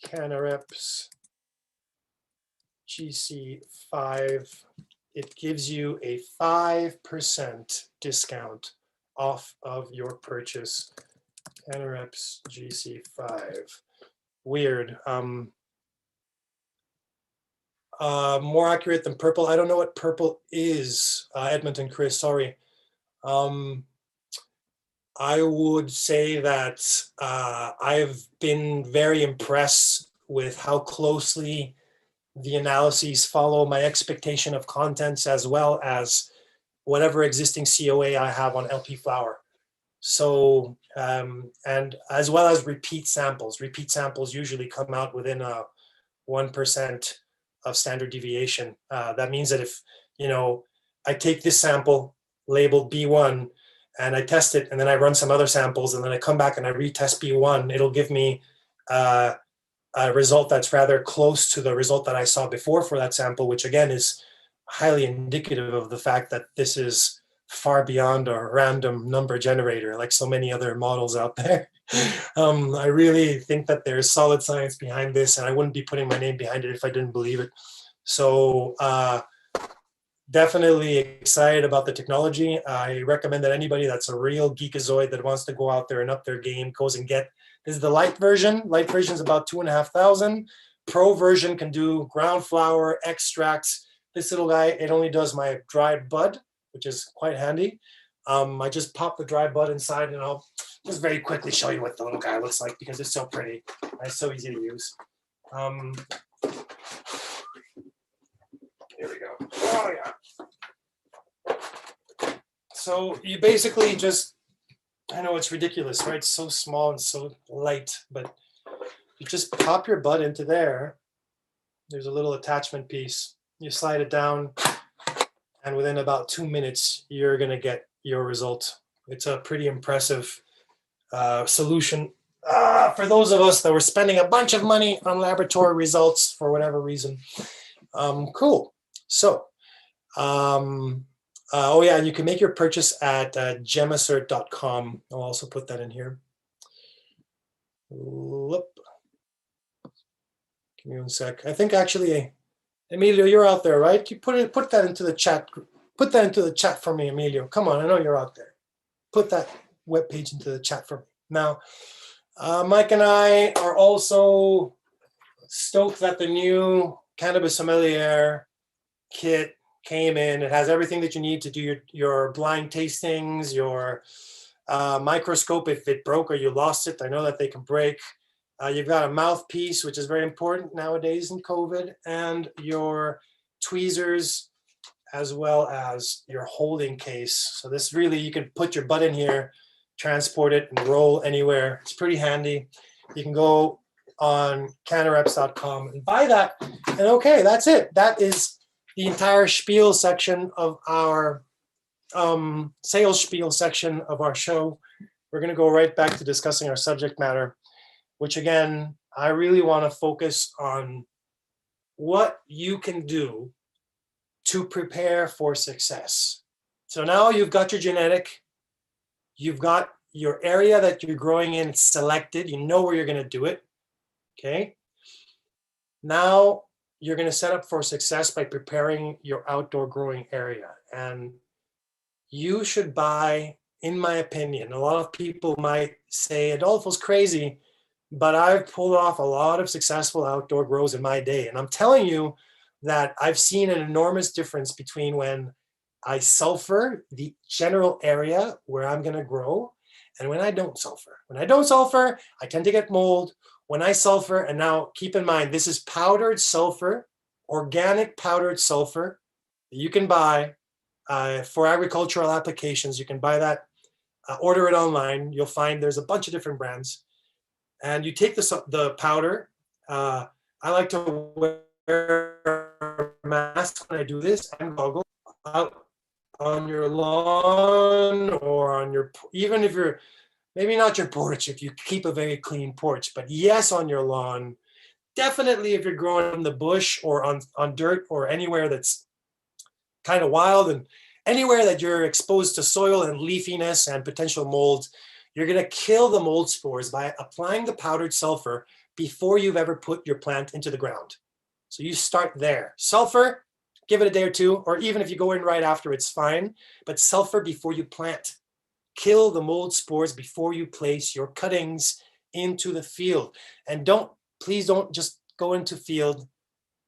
CannaReps GC5. It gives you a 5% discount off of your purchase. CannaReps GC5. Weird. More accurate than purple. I don't know what purple is, Edmonton Chris, sorry. I would say that I've been very impressed with how closely the analyses follow my expectation of contents, as well as whatever existing COA I have on LP flower. So, and as well as repeat samples. Repeat samples usually come out within 1% of standard deviation. That means that if, I take this sample labeled B1 and I test it, and then I run some other samples, and then I come back and I retest B1, it'll give me a result that's rather close to the result that I saw before for that sample, which again is highly indicative of the fact that this is far beyond a random number generator like so many other models out there. I really think that there's solid science behind this, and I wouldn't be putting my name behind it if I didn't believe it. So definitely excited about the technology. I recommend that anybody that's a real geekazoid that wants to go out there and up their game goes and get, this is the light version. Light version is about 2,500. Pro version can do ground flower, extracts. This little guy, it only does my dried bud, which is quite handy. I just pop the dry bud inside, and I'll just very quickly show you what the little guy looks like because it's so pretty. It's so easy to use. Here we go. Oh yeah. So you basically just, I know it's ridiculous, right? It's so small and so light, but you just pop your bud into there. There's a little attachment piece. You slide it down, and within about 2 minutes, you're going to get your result. It's a pretty impressive solution for those of us that were spending a bunch of money on laboratory results for whatever reason. Cool. So, oh yeah, and you can make your purchase at gemassert.com. I'll also put that in here. Whoop. Give me 1 sec. I think actually, Emilio, you're out there, right? You put that into the chat. Put that into the chat for me, Emilio. Come on, I know you're out there. Put that webpage into the chat for me. Now, Mike and I are also stoked that the new Cannabis Sommelier kit came in. It has everything that you need to do your blind tastings, your microscope if it broke or you lost it. I know that they can break. You've got a mouthpiece, which is very important nowadays in COVID, and your tweezers, as well as your holding case. So this really, you can put your butt in here, transport it, and roll anywhere. It's pretty handy. You can go on CannaReps.com and buy that. And okay, that's it. That is the entire spiel section of our sales spiel section of our show. We're going to go right back to discussing our subject matter, which again, I really want to focus on what you can do to prepare for success. So now you've got your genetic, you've got your area that you're growing in selected, you know where you're going to do it. Okay. Now you're going to set up for success by preparing your outdoor growing area. And you should buy, in my opinion, a lot of people might say Adolfo's crazy, but I've pulled off a lot of successful outdoor grows in my day. And I'm telling you that I've seen an enormous difference between when I sulfur the general area where I'm going to grow and when I don't sulfur. When I don't sulfur, I tend to get mold. When I sulfur, and now keep in mind, this is powdered sulfur, organic powdered sulfur that you can buy for agricultural applications. You can buy that, order it online. You'll find there's a bunch of different brands. And you take the powder. I like to wear a mask when I do this and goggles out on your lawn or on your, even if you're, maybe not your porch, if you keep a very clean porch, but yes, on your lawn. Definitely if you're growing in the bush or on dirt or anywhere that's kind of wild, and anywhere that you're exposed to soil and leafiness and potential mold, you're going to kill the mold spores by applying the powdered sulfur before you've ever put your plant into the ground. So you start there. Sulfur, give it a day or two, or even if you go in right after, it's fine. But sulfur before you plant. Kill the mold spores before you place your cuttings into the field. And please don't just go into field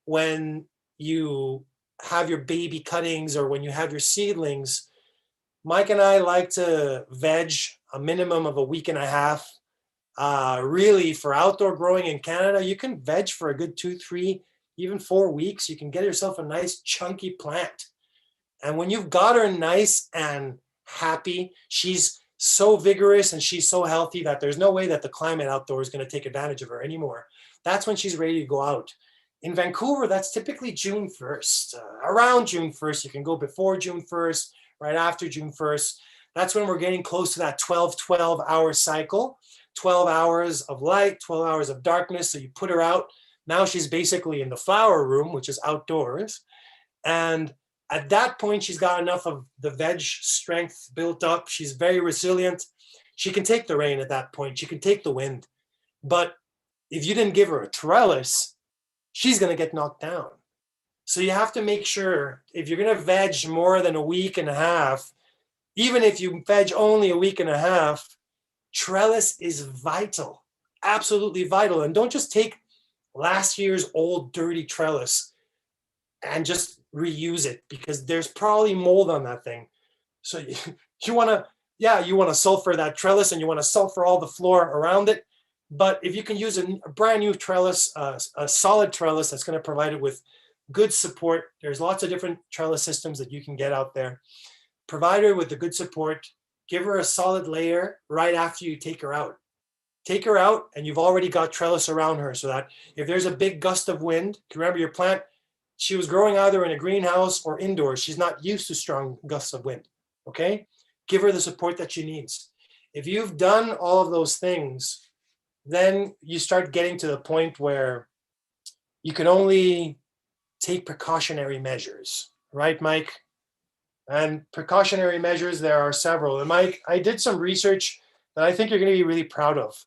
when you have your baby cuttings or when you have your seedlings. Mike and I like to veg a minimum of a week and a half. Really, for outdoor growing in Canada, you can veg for a good 2, 3, even 4 weeks. You can get yourself a nice chunky plant. And when you've got her nice and happy, she's so vigorous and she's so healthy that there's no way that the climate outdoor is going to take advantage of her anymore. That's when she's ready to go out. In Vancouver, that's typically June 1st. Around June 1st, you can go before June 1st, right after June 1st. That's when we're getting close to that 12 hour cycle, 12 hours of light, 12 hours of darkness. So you put her out. Now she's basically in the flower room, which is outdoors. And at that point, she's got enough of the veg strength built up. She's very resilient. She can take the rain at that point. She can take the wind. But if you didn't give her a trellis, she's going to get knocked down. So you have to make sure if you're going to veg more than a week and a half, even if you veg only a week and a half, trellis is vital, absolutely vital. And don't just take last year's old dirty trellis and just reuse it, because there's probably mold on that thing. So you want to sulfur that trellis and you want to sulfur all the floor around it. But if you can use a brand new trellis, a solid trellis that's going to provide it with good support, there's lots of different trellis systems that you can get out there. Provide her with the good support, give her a solid layer right after you take her out. Take her out and you've already got trellis around her, so that if there's a big gust of wind, remember your plant, she was growing either in a greenhouse or indoors. She's not used to strong gusts of wind, okay? Give her the support that she needs. If you've done all of those things, then you start getting to the point where you can only take precautionary measures, right, Mike? And precautionary measures, there are several. And Mike, I did some research that I think you're going to be really proud of.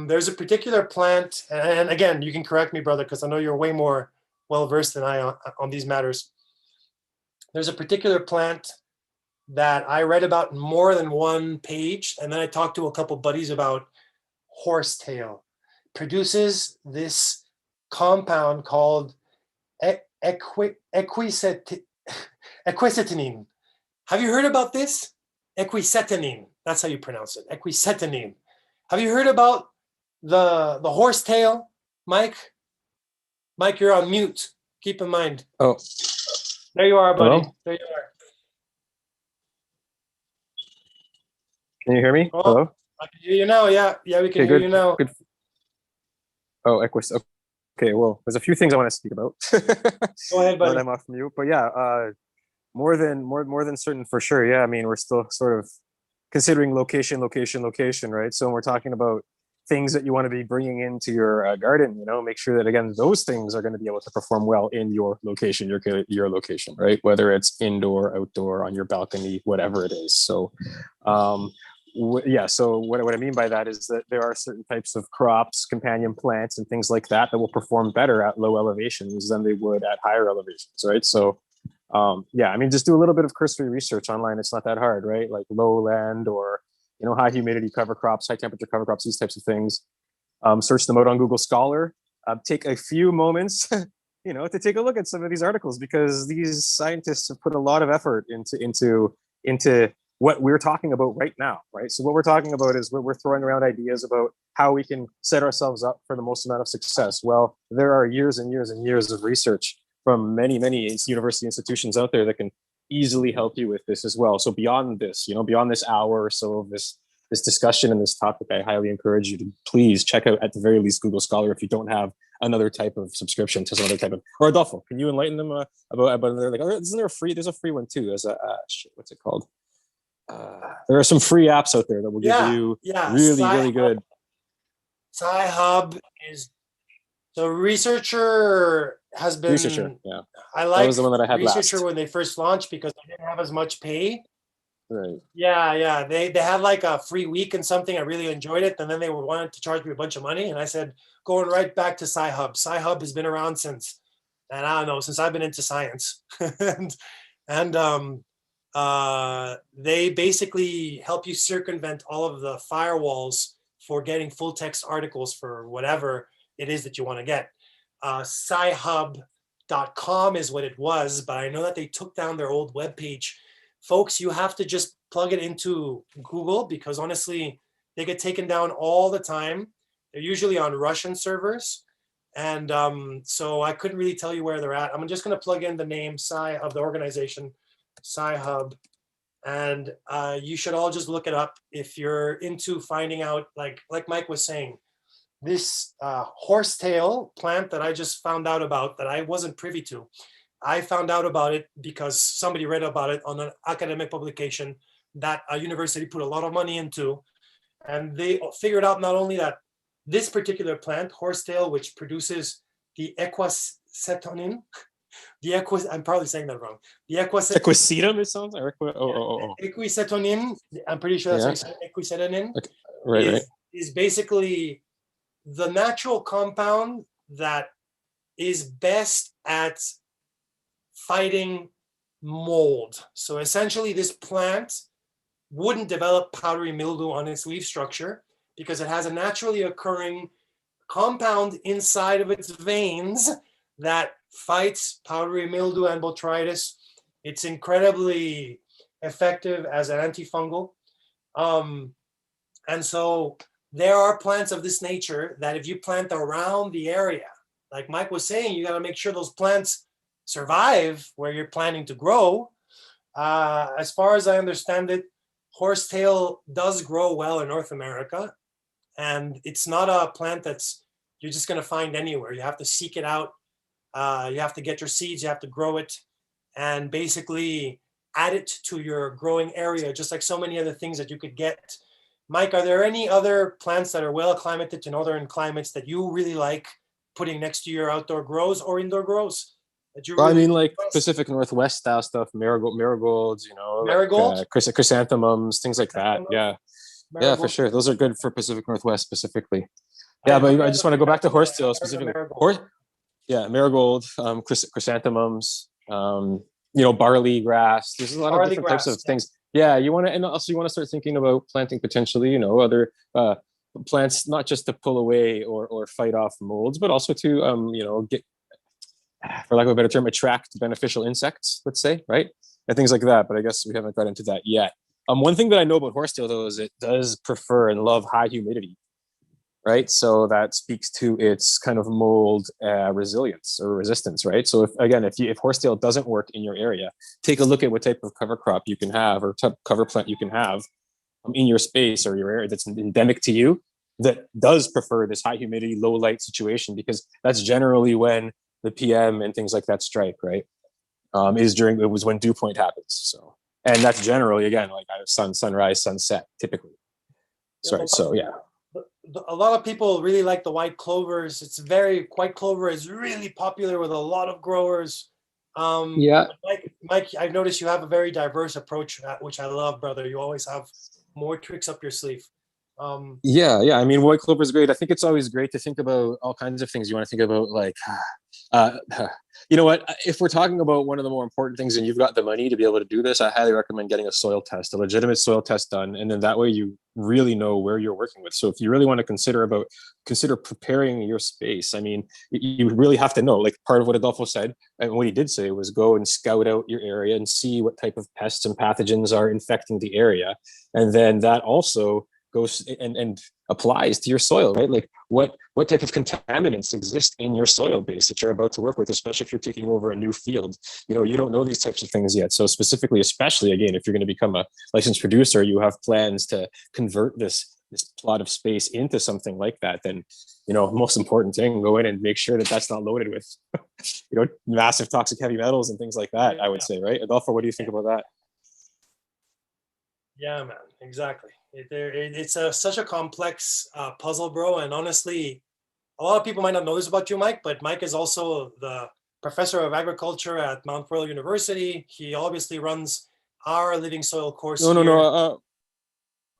There's a particular plant, and again, you can correct me, brother, because I know you're way more well-versed than I on these matters. There's a particular plant that I read about in more than one page, and then I talked to a couple buddies about horsetail. Produces this compound called equisetinine. Have you heard about this? Equisetinine. That's how you pronounce it. Equisetinine. Have you heard about the horsetail, Mike? Mike, you're on mute. Keep in mind. Oh, there you are, buddy. Hello? There you are. Can you hear me? Oh, Hello? I can hear you now. Yeah, we can hear you now. Good. Oh, Equus. Okay, well, there's a few things I want to speak about. Go ahead, buddy. Now that I'm off mute, but yeah, more than certain for sure. Yeah, I mean, we're still sort of considering location, right? So when we're talking about things that you want to be bringing into your garden, make sure that, again, those things are going to be able to perform well in your location, your location, right? Whether it's indoor, outdoor, on your balcony, whatever it is. So so what I mean by that is that there are certain types of crops, companion plants, and things like that will perform better at low elevations than they would at higher elevations, right? So I mean, just do a little bit of cursory research online. It's not that hard, right? Like lowland or high humidity cover crops, high temperature cover crops, these types of things. Search them out on Google Scholar. Take a few moments, to take a look at some of these articles, because these scientists have put a lot of effort into what we're talking about right now, right? So what we're talking about is we're throwing around ideas about how we can set ourselves up for the most amount of success. Well, there are years and years and years of research from many university institutions out there that can easily help you with this as well. So beyond this, beyond this hour or so of this discussion and this topic, I highly encourage you to please check out, at the very least, Google Scholar if you don't have another type of subscription to some other type of. Or Adolfo, can you enlighten them about like? Isn't there a free? There's a free one too. There's a what's it called? There are some free apps out there that will give you really good. Sci-Hub is the researcher has been. Researcher, yeah. I like that was the one that I had Researcher last. when they first launched because they didn't have as much pay. Right. Yeah. They had like a free week and something. I really enjoyed it. And then they wanted to charge me a bunch of money. And I said, going right back to Sci-Hub. Sci-Hub has been around since I've been into science. and they basically help you circumvent all of the firewalls for getting full text articles for whatever it is that you want to get. Sci-Hub.com is what it was, but I know that they took down their old webpage. Folks, you have to just plug it into Google because honestly, they get taken down all the time. They're usually on Russian servers. And so I couldn't really tell you where they're at. I'm just going to plug in the name of the organization, Sci-Hub. And you should all just look it up if you're into finding out, like Mike was saying, this horsetail plant that I just found out about that I wasn't privy to. I found out about it because somebody read about it on an academic publication that a university put a lot of money into. And they figured out not only that this particular plant, horsetail, which produces the equisetinine, I'm probably saying that wrong. The equisetum, it sounds like. Equisetinine, I'm pretty sure that's equisetinine. Okay. Right. Is basically the natural compound that is best at fighting mold. So essentially this plant wouldn't develop powdery mildew on its leaf structure because it has a naturally occurring compound inside of its veins that fights powdery mildew and botrytis. It's incredibly effective as an antifungal. And so there are plants of this nature that if you plant around the area, like Mike was saying, you got to make sure those plants survive where you're planning to grow. As far as I understand it, horsetail does grow well in North America. And it's not a plant you're just going to find anywhere. You have to seek it out. You have to get your seeds, you have to grow it, and basically add it to your growing area, just like so many other things that you could get. Mike, are there any other plants that are well acclimated to northern climates that you really like putting next to your outdoor grows or indoor grows? I mean, like Pacific Northwest style stuff, marigolds, marigold, chrysanthemums, things like that. Yeah, yeah, for sure. Those are good for Pacific Northwest specifically. Yeah, but I just want to go back to horsetail specifically. Marigold, chrysanthemums, barley grass. There's a lot of different types of things. Yeah, you want to start thinking about planting potentially, other plants, not just to pull away or fight off molds, but also to for lack of a better term, attract beneficial insects, let's say, right? And things like that. But I guess we haven't got into that yet. One thing that I know about horsetail though is it does prefer and love high humidity, right? So that speaks to its kind of mold resilience or resistance, right? So if horsetail doesn't work in your area, take a look at what type of cover crop you can have or type cover plant you can have in your space or your area that's endemic to you that does prefer this high humidity, low light situation, because that's generally when the PM and things like that strike, right? It was when dew point happens. So, and that's generally again like sunrise, sunset, typically. Sorry. So yeah. A lot of people really like the white clovers. White clover is really popular with a lot of growers. Yeah. Mike, I've noticed you have a very diverse approach, which I love, brother. You always have more tricks up your sleeve. Yeah. I mean, white clover is great. I think it's always great to think about all kinds of things. You want to think about like, you know what? If we're talking about one of the more important things, and you've got the money to be able to do this, I highly recommend getting a soil test, a legitimate soil test done, and then that way you really know where you're working with. So if you really want to consider preparing your space, I mean, you really have to know. Like part of what Adolfo said, and what he did say was go and scout out your area and see what type of pests and pathogens are infecting the area, and then that also goes and applies to your soil, right? Like what type of contaminants exist in your soil base that you're about to work with, especially if you're taking over a new field. You don't know these types of things yet. So specifically, especially again, if you're going to become a licensed producer, you have plans to convert this plot of space into something like that, then most important thing, go in and make sure that that's not loaded with massive toxic heavy metals and things like that. I would say, right? Adolfo, what do you think about that? Yeah, man, exactly. It's such a complex puzzle, bro. And honestly, a lot of people might not know this about you, Mike, but Mike is also the professor of agriculture at Mount Royal University. He obviously runs our Living Soil course No,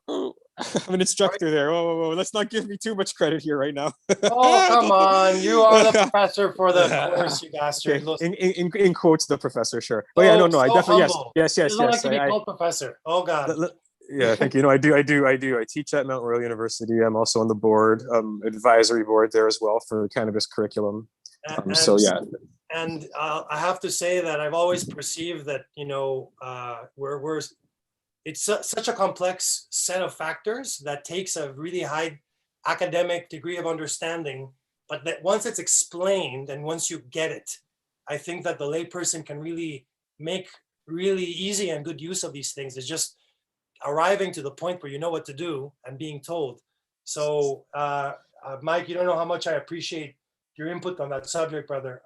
here. I'm an instructor there. Whoa. Let's not give me too much credit here right now. Oh, come on. You are the professor for the course, you bastard. Okay. In quotes, the professor, sure. But So, no. I definitely, humble. yes. He doesn't like to be called professor. Oh, God. Yeah, thank you. I do. I teach at Mount Royal University. I'm also on the board, advisory board there as well for the cannabis curriculum. So yeah. And I have to say that I've always perceived that it's such a complex set of factors that takes a really high academic degree of understanding, but that once it's explained and once you get it, I think that the layperson can really make really easy and good use of these things. It's just arriving to the point where you know what to do and being told. So, Mike, you don't know how much I appreciate your input on that subject, brother.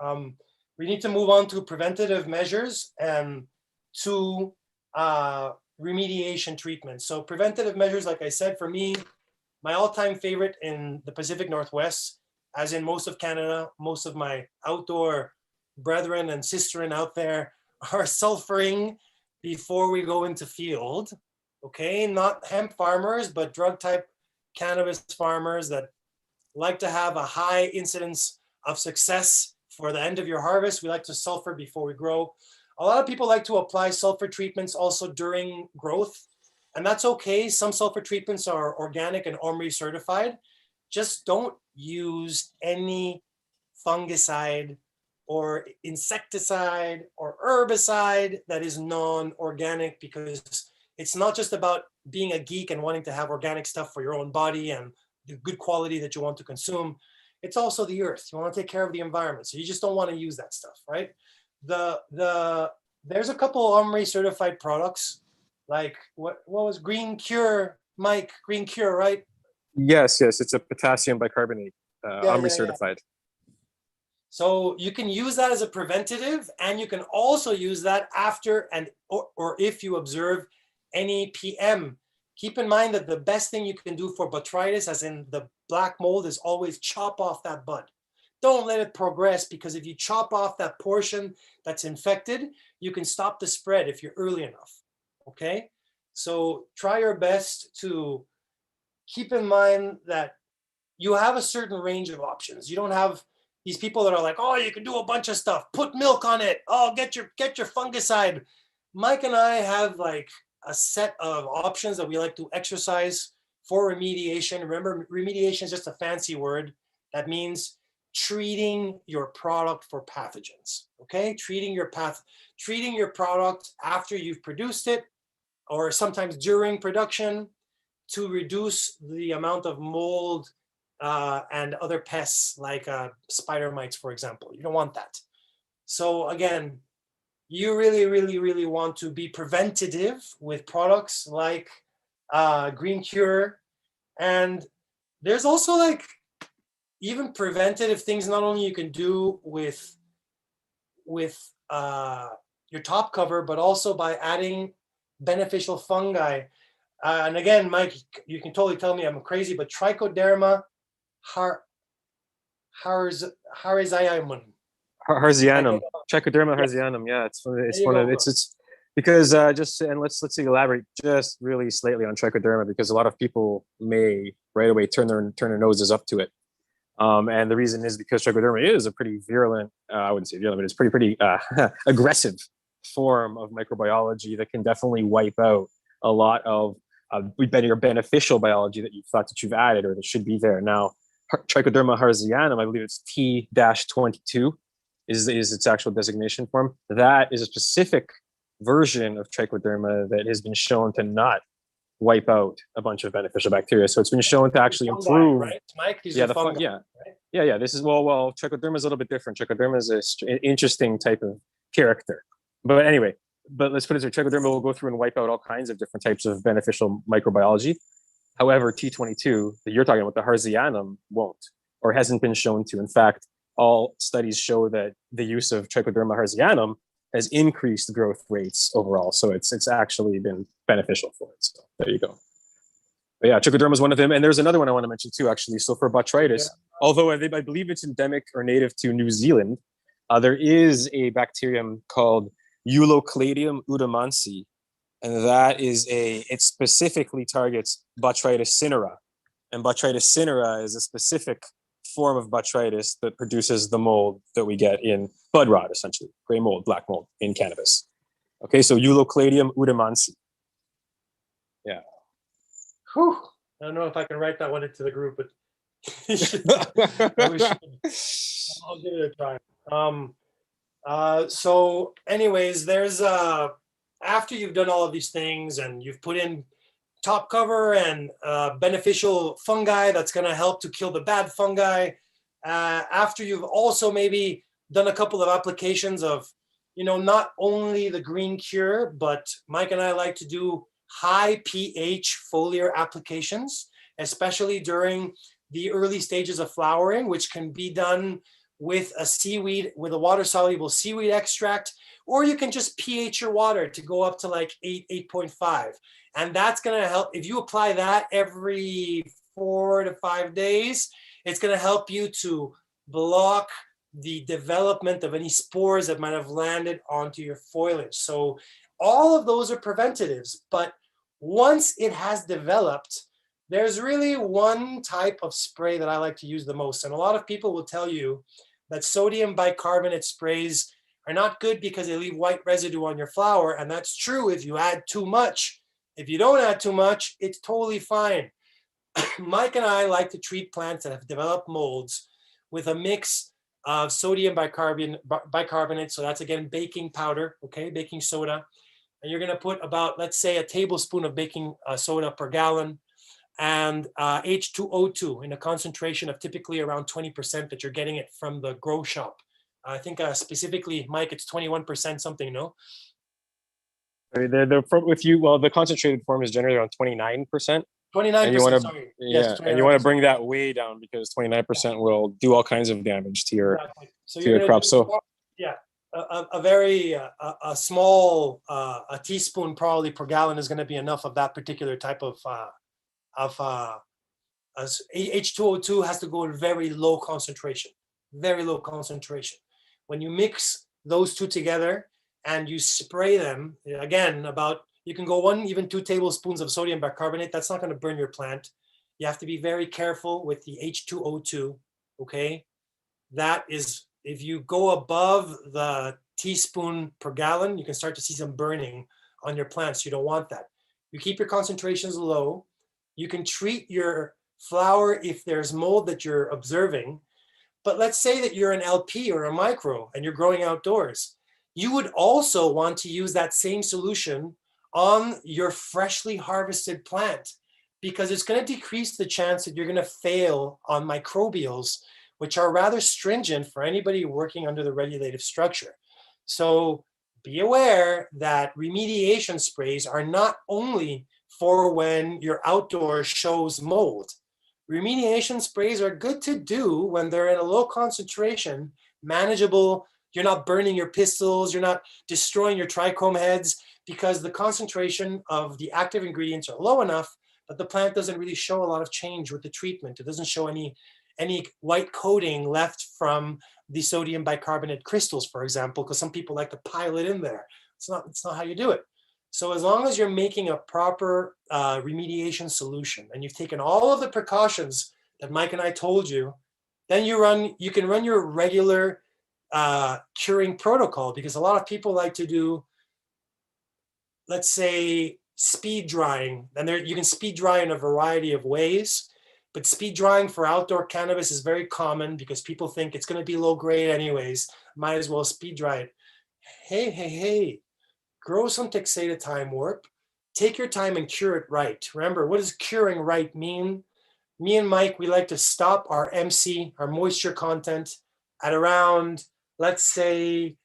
We need to move on to preventative measures and to remediation treatments. So preventative measures, like I said, for me, my all-time favorite in the Pacific Northwest, as in most of Canada, most of my outdoor brethren and sisterin out there are sulfuring before we go into field. Okay, not hemp farmers, but drug type cannabis farmers that like to have a high incidence of success for the end of your harvest. We like to sulfur before we grow. A lot of people like to apply sulfur treatments also during growth, and that's okay. Some sulfur treatments are organic and OMRI certified. Just don't use any fungicide or insecticide or herbicide that is non-organic, because it's not just about being a geek and wanting to have organic stuff for your own body and the good quality that you want to consume. It's also the earth. You want to take care of the environment. So you just don't want to use that stuff, right? There's a couple OMRI certified products, like what was Green Cure, Mike? Green Cure, right? Yes. It's a potassium bicarbonate, OMRI Yeah. certified. So you can use that as a preventative, and you can also use that after or if you observe any PM. Keep in mind that the best thing you can do for botrytis, as in the black mold, is always chop off that bud. Don't let it progress, because if you chop off that portion that's infected, you can stop the spread if you're early enough. Okay? So try your best to keep in mind that you have a certain range of options. You don't have these people that are like, oh, you can do a bunch of stuff. Put milk on it. Oh, get your fungicide. Mike and I have like a set of options that we like to exercise for remediation. Remember, remediation is just a fancy word. That means treating your product for pathogens. Okay, treating your product after you've produced it, or sometimes during production, to reduce the amount of mold and other pests like spider mites, for example. You don't want that. So again, you really, really, really want to be preventative with products like Green Cure. And there's also like even preventative things not only you can do with your top cover, but also by adding beneficial fungi. And again, Mike, you can totally tell me I'm crazy, but Trichoderma harzianum. Harzianum, Trichoderma harzianum. Yeah, it's one of it's because let's elaborate just really slightly on Trichoderma, because a lot of people may right away turn their noses up to it. And the reason is because Trichoderma is a pretty virulent, I wouldn't say virulent, but it's pretty aggressive form of microbiology that can definitely wipe out a lot of your beneficial biology that you thought that you've added or that should be there. Now, Trichoderma harzianum, I believe it's T-22 is its actual designation form. That is a specific version of Trichoderma that has been shown to not wipe out a bunch of beneficial bacteria. So it's been shown to actually improve. Right, Mike? Yeah, This is well, Trichoderma is a little bit different. Trichoderma is an interesting type of character. But anyway, let's put it this way: Trichoderma will go through and wipe out all kinds of different types of beneficial microbiology. However, T22 that you're talking about, the Harzianum, won't or hasn't been shown to. In fact, all studies show that the use of Trichoderma harzianum has increased growth rates overall. So it's actually been beneficial for it. So there you go. But yeah, Trichoderma is one of them. And there's another one I want to mention too, actually. So for botrytis, although I believe it's endemic or native to New Zealand, there is a bacterium called Eulocladium udamansi. And it specifically targets botrytis cinera. And botrytis cinera is a specific form of botrytis that produces the mold that we get in bud rot, essentially, gray mold, black mold in cannabis. Okay, so Eulocladium udamansi. Yeah. Whew. I don't know if I can write that one into the group, but I'll give it a try. So anyways, there's after you've done all of these things and you've put in top cover and beneficial fungi that's going to help to kill the bad fungi, after you've also maybe done a couple of applications of, not only the Green Cure, but Mike and I like to do high pH foliar applications, especially during the early stages of flowering, which can be done with a water-soluble seaweed extract, or you can just pH your water to go up to like 8.5. And that's going to help. If you apply that every 4 to 5 days, it's going to help you to block the development of any spores that might have landed onto your foliage. So all of those are preventatives, but once it has developed, there's really one type of spray that I like to use the most. And a lot of people will tell you that sodium bicarbonate sprays are not good because they leave white residue on your flower. And that's true if you add too much. If you don't add too much, it's totally fine. Mike and I like to treat plants that have developed molds with a mix of sodium bicarbonate. So that's again baking powder, okay, baking soda. And you're going to put about, let's say, a tablespoon of baking soda per gallon, and H2O2 in a concentration of typically around 20% that you're getting it from the grow shop. I think specifically, Mike, it's 21% something, no? The concentrated form is generally around 29%. 29%, and you want to, sorry. Yeah, yes, and you want to bring that way down because 29% will do all kinds of damage to your, so to your crop. So yeah, a very small a teaspoon probably per gallon is going to be enough of that particular type of H2O2 has to go in very low concentration, very low concentration. When you mix those two together and you spray them, again, you can go 1, even 2 tablespoons of sodium bicarbonate. That's not going to burn your plant. You have to be very careful with the H2O2, okay? That is, if you go above the teaspoon per gallon, you can start to see some burning on your plants. You don't want that. You keep your concentrations low. You can treat your flower if there's mold that you're observing But let's say that you're an LP or a micro and you're growing outdoors. You would also want to use that same solution on your freshly harvested plant, because it's going to decrease the chance that you're going to fail on microbials, which are rather stringent for anybody working under the regulative structure. So be aware that remediation sprays are not only for when your outdoor shows mold. Remediation sprays are good to do when they're in a low concentration, manageable. You're not burning your pistils, you're not destroying your trichome heads, because the concentration of the active ingredients are low enough that the plant doesn't really show a lot of change with the treatment. It doesn't show any white coating left from the sodium bicarbonate crystals, for example, because some people like to pile it in there. It's not how you do it. So as long as you're making a proper remediation solution and you've taken all of the precautions that Mike and I told you, then you can run your regular curing protocol, because a lot of people like to do, let's say, speed drying. And you can speed dry in a variety of ways, but speed drying for outdoor cannabis is very common because people think it's going to be low grade anyways. Might as well speed dry it. Hey, grow some Texada Timewarp. Take your time and cure it right. Remember, what does curing right mean? Me and Mike, we like to stop our MC, our moisture content, at around, let's say,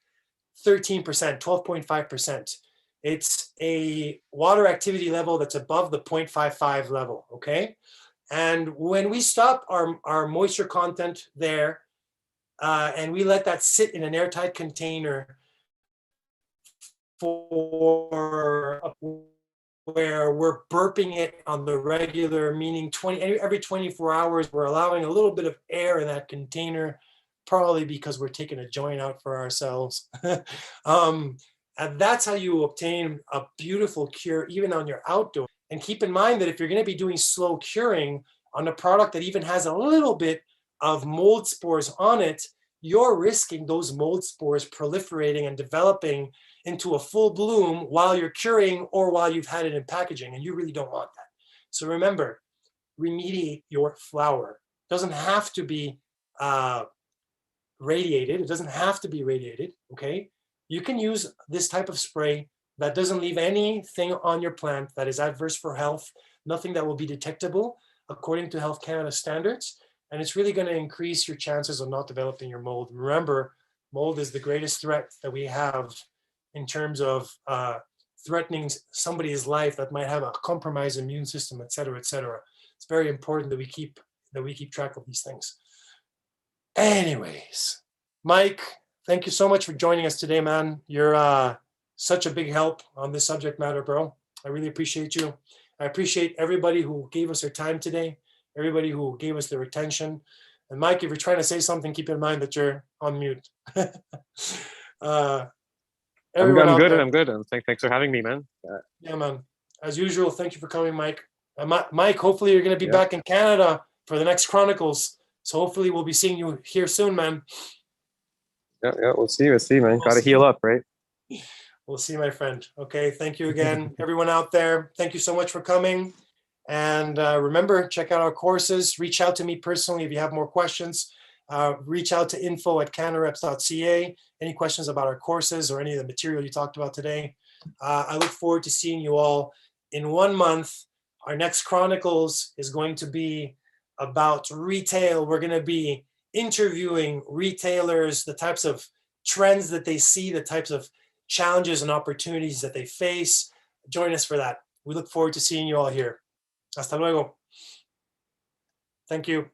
13%, 12.5%. It's a water activity level that's above the 0.55 level, okay? And when we stop our moisture content there, and we let that sit in an airtight container for where we're burping it on the regular, meaning every 24 hours, we're allowing a little bit of air in that container, probably because we're taking a joint out for ourselves. And that's how you obtain a beautiful cure, even on your outdoor. And keep in mind that if you're going to be doing slow curing on a product that even has a little bit of mold spores on it, you're risking those mold spores proliferating and developing into a full bloom while you're curing or while you've had it in packaging, and you really don't want that. So remember, remediate your flower. It doesn't have to be radiated. It doesn't have to be radiated, okay? You can use this type of spray that doesn't leave anything on your plant that is adverse for health, nothing that will be detectable according to Health Canada standards, and it's really going to increase your chances of not developing your mold. Remember, mold is the greatest threat that we have in terms of threatening somebody's life that might have a compromised immune system, et cetera, et cetera. It's very important that we keep track of these things. Anyways, Mike, thank you so much for joining us today, man. You're such a big help on this subject matter, bro. I really appreciate you. I appreciate everybody who gave us their time today, everybody who gave us their attention. And Mike, if you're trying to say something, keep in mind that you're on mute. I'm good. I'm good. Thanks for having me, man. Yeah, man. As usual, thank you for coming, Mike. Mike, hopefully you're going to be back in Canada for the next Chronicles. So hopefully we'll be seeing you here soon, man. Yeah, we'll see, man. Got to heal up, right? We'll see, my friend. Okay, thank you again, everyone out there. Thank you so much for coming. And remember, check out our courses. Reach out to me personally if you have more questions. Reach out to info@CannaReps.ca. Any questions about our courses or any of the material you talked about today. I look forward to seeing you all in 1 month. Our next Chronicles is going to be about retail. We're going to be interviewing retailers, the types of trends that they see, the types of challenges and opportunities that they face. Join us for that. We look forward to seeing you all here. Hasta luego. Thank you.